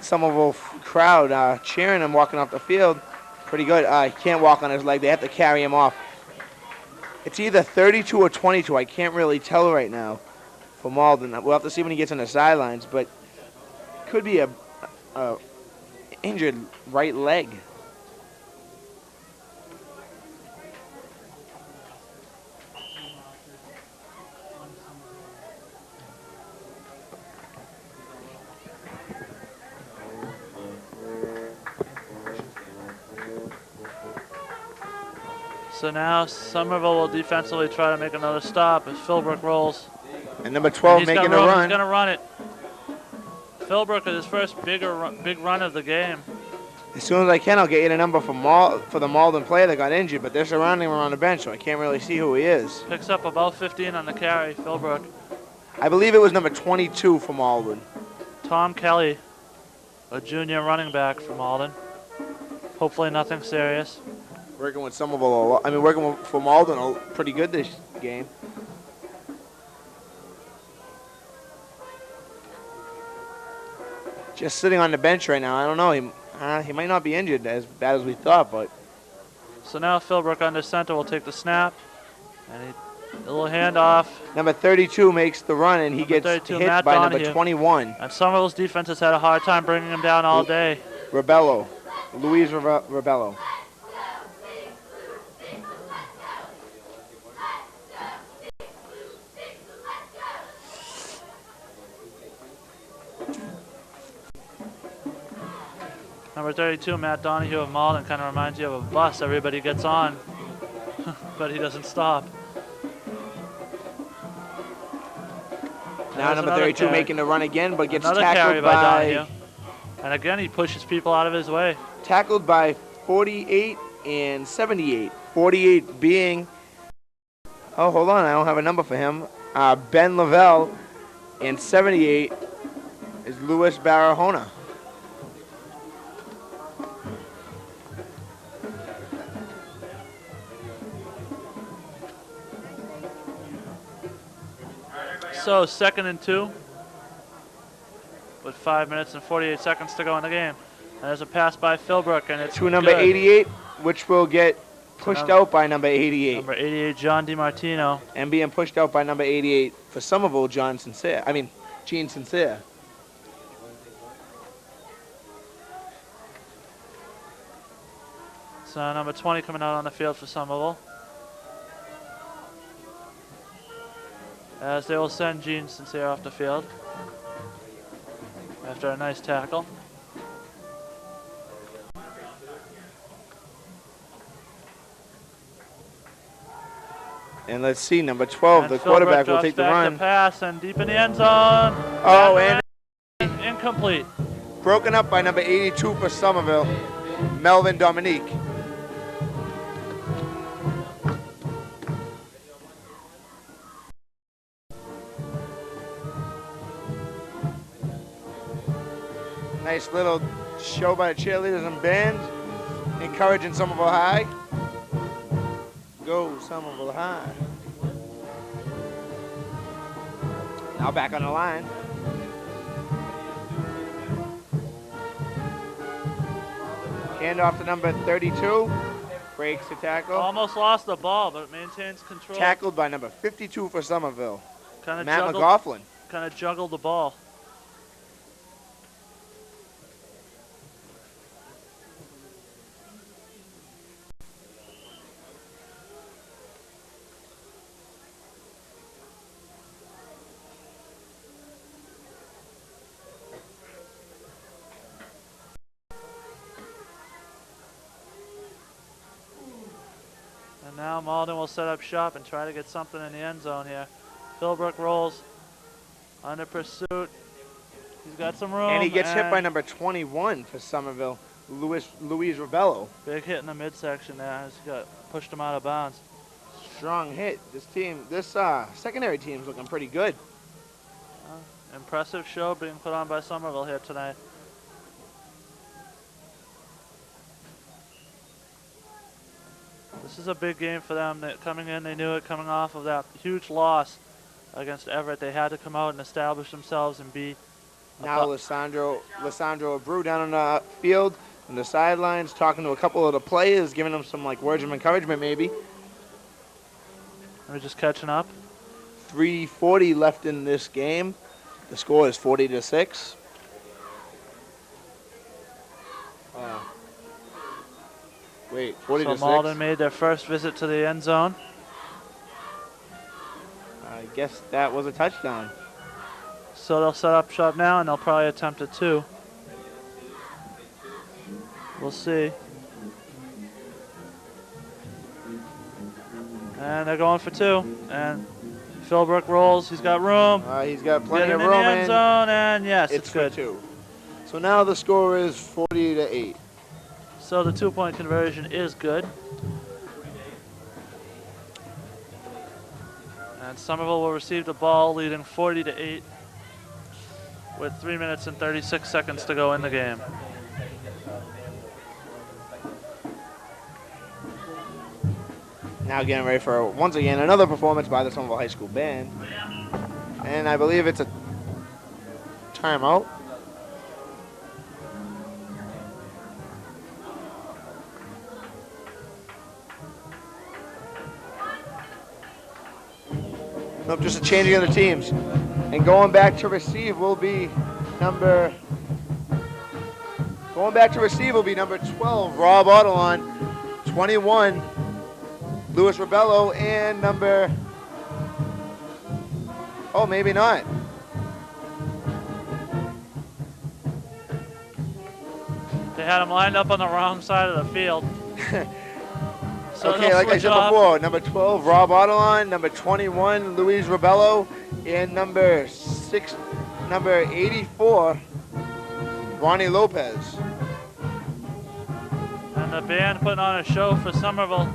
Somerville crowd cheering him walking off the field. Pretty good. He can't walk on his leg. They have to carry him off. It's either 32 or 22. I can't really tell right now for Malden. We'll have to see when he gets on the sidelines, but could be a injured right leg. So now Somerville will defensively try to make another stop as Philbrook rolls. And number 12 He's making got a room. run. He's going to run it. Philbrook with his first big run of the game. As soon as I can, I'll get you the number for the Malden player that got injured, but they're surrounding him around the bench, so I can't really see who he is. Picks up about 15 on the carry, Philbrook. I believe it was number 22 for Malden. Tom Kelly, a junior running back for Malden. Hopefully nothing serious. Working with Somerville, working for Malden pretty good this game. Just sitting on the bench right now. I don't know. He might not be injured as bad as we thought, but. So now Philbrook under center will take the snap. And a little handoff. Number 32 makes the run, and he gets hit Matt by Donahue. number 21. And Somerville's defense has had a hard time bringing him down all day. Rebello. Luis Rebello. Number 32, Matt Donahue of Malden, kind of reminds you of a bus. Everybody gets on, but he doesn't stop. Now number 32 carry. making the run again, but gets Another tackled carry by Donahue. And again, he pushes people out of his way. Tackled by 48 and 78. 48 being, oh, hold on, I don't have a number for him. Ben Lavelle, and 78 is Luis Barahona. So 2nd and 2 with 5 minutes and 48 seconds to go in the game. And there's a pass by Philbrook, and it's to number good. 88, which will get pushed out by number 88. Number 88, John DiMartino. And being pushed out by number 88 for Somerville, Gene Sincere. So number 20 coming out on the field for Somerville. As they will send Gene Sincere off the field after a nice tackle. And let's see, number 12, And the Philbrook quarterback will drops take the back run. to pass and deep in the end zone. Oh, and incomplete. broken up by number 82 for Somerville, Melvin Dominique. Nice little show by the cheerleaders and bands, encouraging Somerville High. Go Somerville High. Now back on the line. Hand off to number 32. Breaks the tackle. Almost lost the ball, but maintains control. Tackled by number 52 for Somerville, Matt Matt McLaughlin. Kind of juggled the ball. And now Malden will set up shop and try to get something in the end zone here. Philbrook rolls under pursuit. He's got some room. And he gets hit by number 21 for Somerville, Luis Rebello. Big hit in the midsection there. He's got pushed him out of bounds. Strong hit. This secondary team's looking pretty good. Impressive show being put on by Somerville here tonight. This is a big game for them. Coming in, they knew it coming off of that huge loss against Everett. They had to come out and establish themselves and be. Now Lissandro Abreu down on the field on the sidelines, talking to a couple of the players, giving them some words of encouragement maybe. We're just catching up. 3:40 left in this game. The score is 40-6. Wait, 40-6. So Malden made their first visit to the end zone. I guess that was a touchdown. So they'll set up shop now, and they'll probably attempt it too. We'll see. And they're going for two. And Philbrook rolls. He's got room. He's got plenty Getting of in room the end zone, and yes, It's it's for good. 2. So now the score is 40-8. So the 2-point conversion is good. And Somerville will receive the ball, leading 40-8, with 3 minutes and 36 seconds to go in the game. Now getting ready for, once again, another performance by the Somerville High School Band. And I believe it's a timeout. Nope, just a changing of the teams. And going back to receive will be number 12, Rob Autolon, 21, Louis Rebello, and number, oh, maybe not. They had him lined up on the wrong side of the field. So Okay, like I said before, number 12, Rob Autolon, number 21, Louise Rebello, and number 84, Ronnie Lopez. And the band putting on a show for Somerville.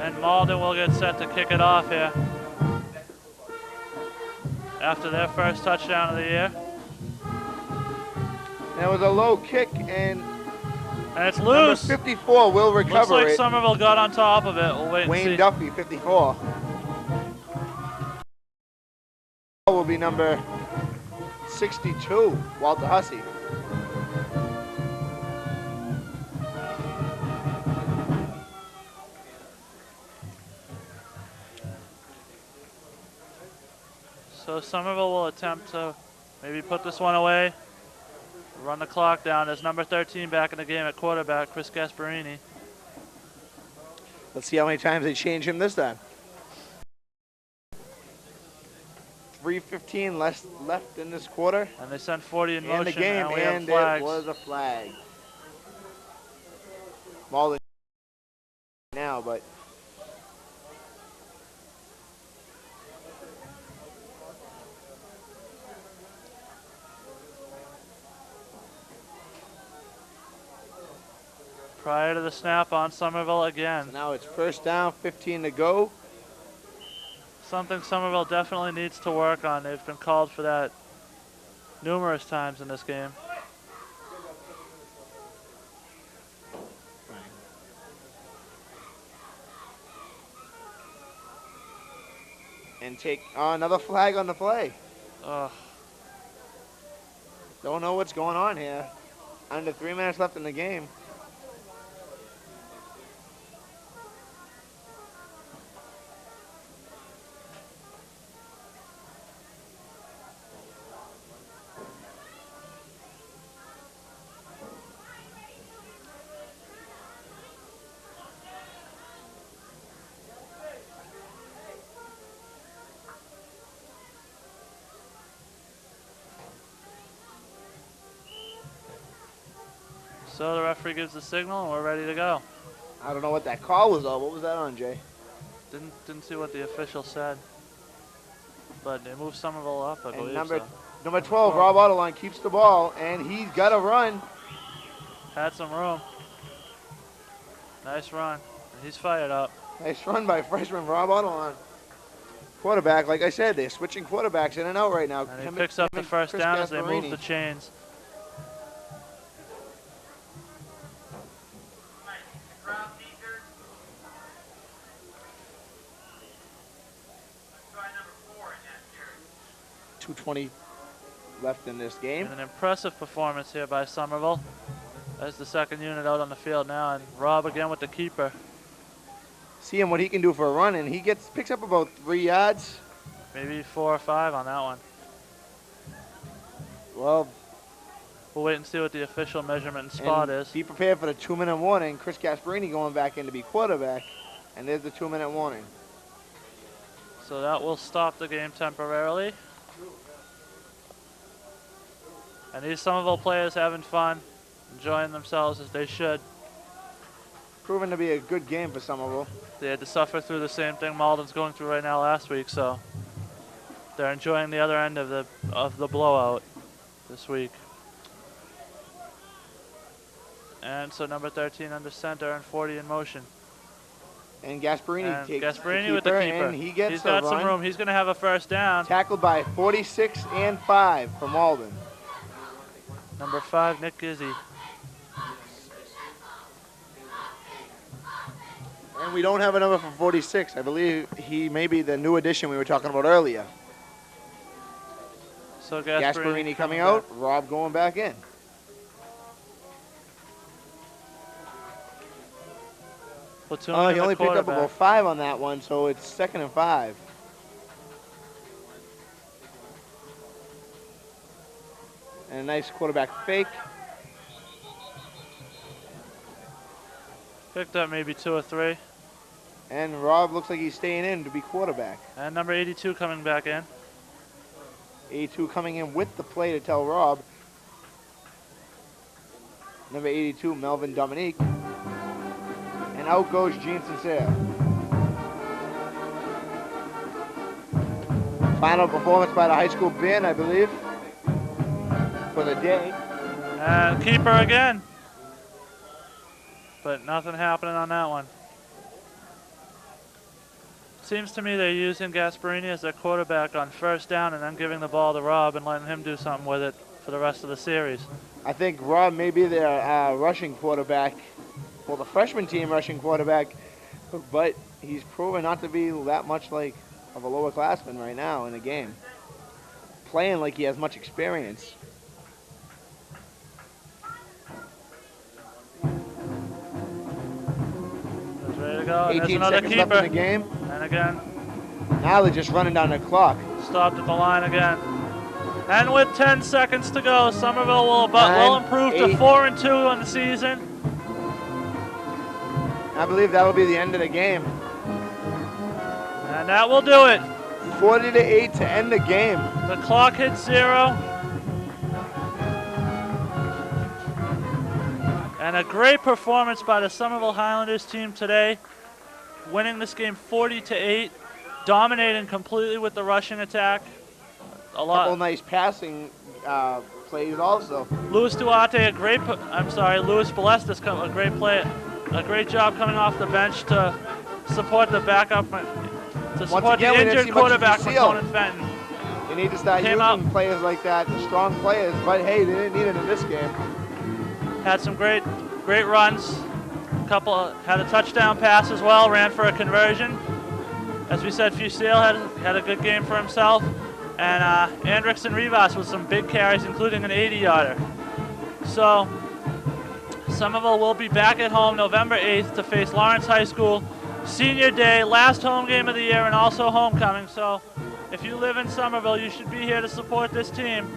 And Malden will get set to kick it off here after their first touchdown of the year. That was a low kick, and it's number loose. 54 will Looks recover like it. Somerville got on top of it. We'll wait and Wayne see. Duffy, 54. Will be number 62, Walter Hussey. So Somerville will attempt to maybe put this one away, run the clock down. There's number 13 back in the game at quarterback, Chris Gasparini. Let's see how many times they change him this time. 3:15 left in this quarter. And they sent 40 in And motion, the game, and we have and flags. it was a flag. Malden now, but Prior to the snap on Somerville again. so now it's first down, 15 to go. Something Somerville definitely needs to work on. They've been called for that numerous times in this game. And take another flag on the play. Ugh. Don't know what's going on here. Under 3 minutes left in the game. So the referee gives the signal, and we're ready to go. I don't know what that call was on. What was that on, Jay? Didn't see what the official said, but they moved Somerville up, I believe. And So. number 12, Rob Autoline, keeps the ball, and he's got to run. Had some room. Nice run. And he's fired up. Nice run by freshman Rob Autoline. Quarterback, like I said, they're switching quarterbacks in and out right now. And he Him picks up the and first Chris down as they Gasparini. move the chains. .220 left in this game. And an impressive performance here by Somerville. As the second unit out on the field now, and Rob again with the keeper. Seeing what he can do for a run, and he picks up about 3 yards. Maybe 4 or 5 on that one. Well, We'll wait and see what the official measurement and spot is. Be prepared for the 2-minute warning. Chris Gasparini going back in to be quarterback, and there's the 2-minute warning. So that will stop the game temporarily. And these Somerville players having fun, enjoying themselves as they should. Proven to be a good game for Somerville. They had to suffer through the same thing Malden's going through right now last week, so they're enjoying the other end of the blowout this week. And so number 13 under center and 40 in motion. And Gasparini takes Gasparini the with the keeper. and he's got some room. He's going to have a first down. Tackled by 46 and 5 from Malden. Number 5, Nick Gizzi. And we don't have a number for 46. I believe he may be the new addition we were talking about earlier. So Gasparini coming out, Rob going back in. Platoon He only picked up about 5 on that one, so it's 2nd and 5. And a nice quarterback fake. Picked up maybe 2 or 3. And Rob looks like he's staying in to be quarterback. And number 82 coming back in. 82 coming in with the play to tell Rob. Number 82, Melvin Dominique. And out goes Gene Sincere. Final performance by the high school band, I believe, for the day. And keeper again. But nothing happening on that one. Seems to me they're using Gasparini as their quarterback on first down and then giving the ball to Rob and letting him do something with it for the rest of the series. I think Rob may be their rushing quarterback, well, the freshman team rushing quarterback, but he's proven not to be that much like of a lower classman right now in the game. Playing like he has much experience. He's ready to go. And there's 18 another seconds keeper. left in the game. And again, Now they're just running down the clock. stopped at the line again. And with 10 seconds to go, Somerville will improve to 4-2 on the season. I believe that'll be the end of the game. And that will do it. 40-8 to end the game. The clock hits 0. And a great performance by the Somerville Highlanders team today, winning this game 40-8, dominating completely with the rushing attack. A Couple nice passing plays also. Louis Duarte, Louis Balestis, a great play, a great job coming off the bench to support the backup, to support the injured quarterback for Conan Fenton. You need to start using players like that, the strong players, but hey, they didn't need it in this game. Had some great runs. Had a touchdown pass as well, ran for a conversion. As we said, Fusil had a good game for himself. And Andrix and Rivas with some big carries, including an 80-yarder. So Somerville will be back at home November 8th to face Lawrence High School. Senior day, last home game of the year, and also homecoming. So if you live in Somerville, you should be here to support this team.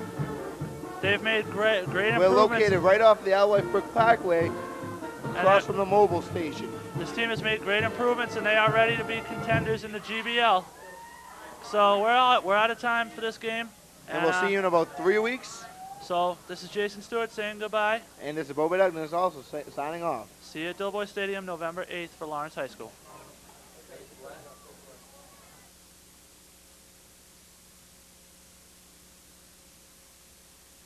They've made great improvements. We're located right off the Alloy Brook Parkway, across from the mobile station. This team has made great improvements, and they are ready to be contenders in the GBL. So we're out of time for this game. And we'll see you in about 3 weeks. So this is Jason Stuart saying goodbye. And this is Beau Bedugnis also signing off. See you at Doughboy Stadium November 8th for Lawrence High School.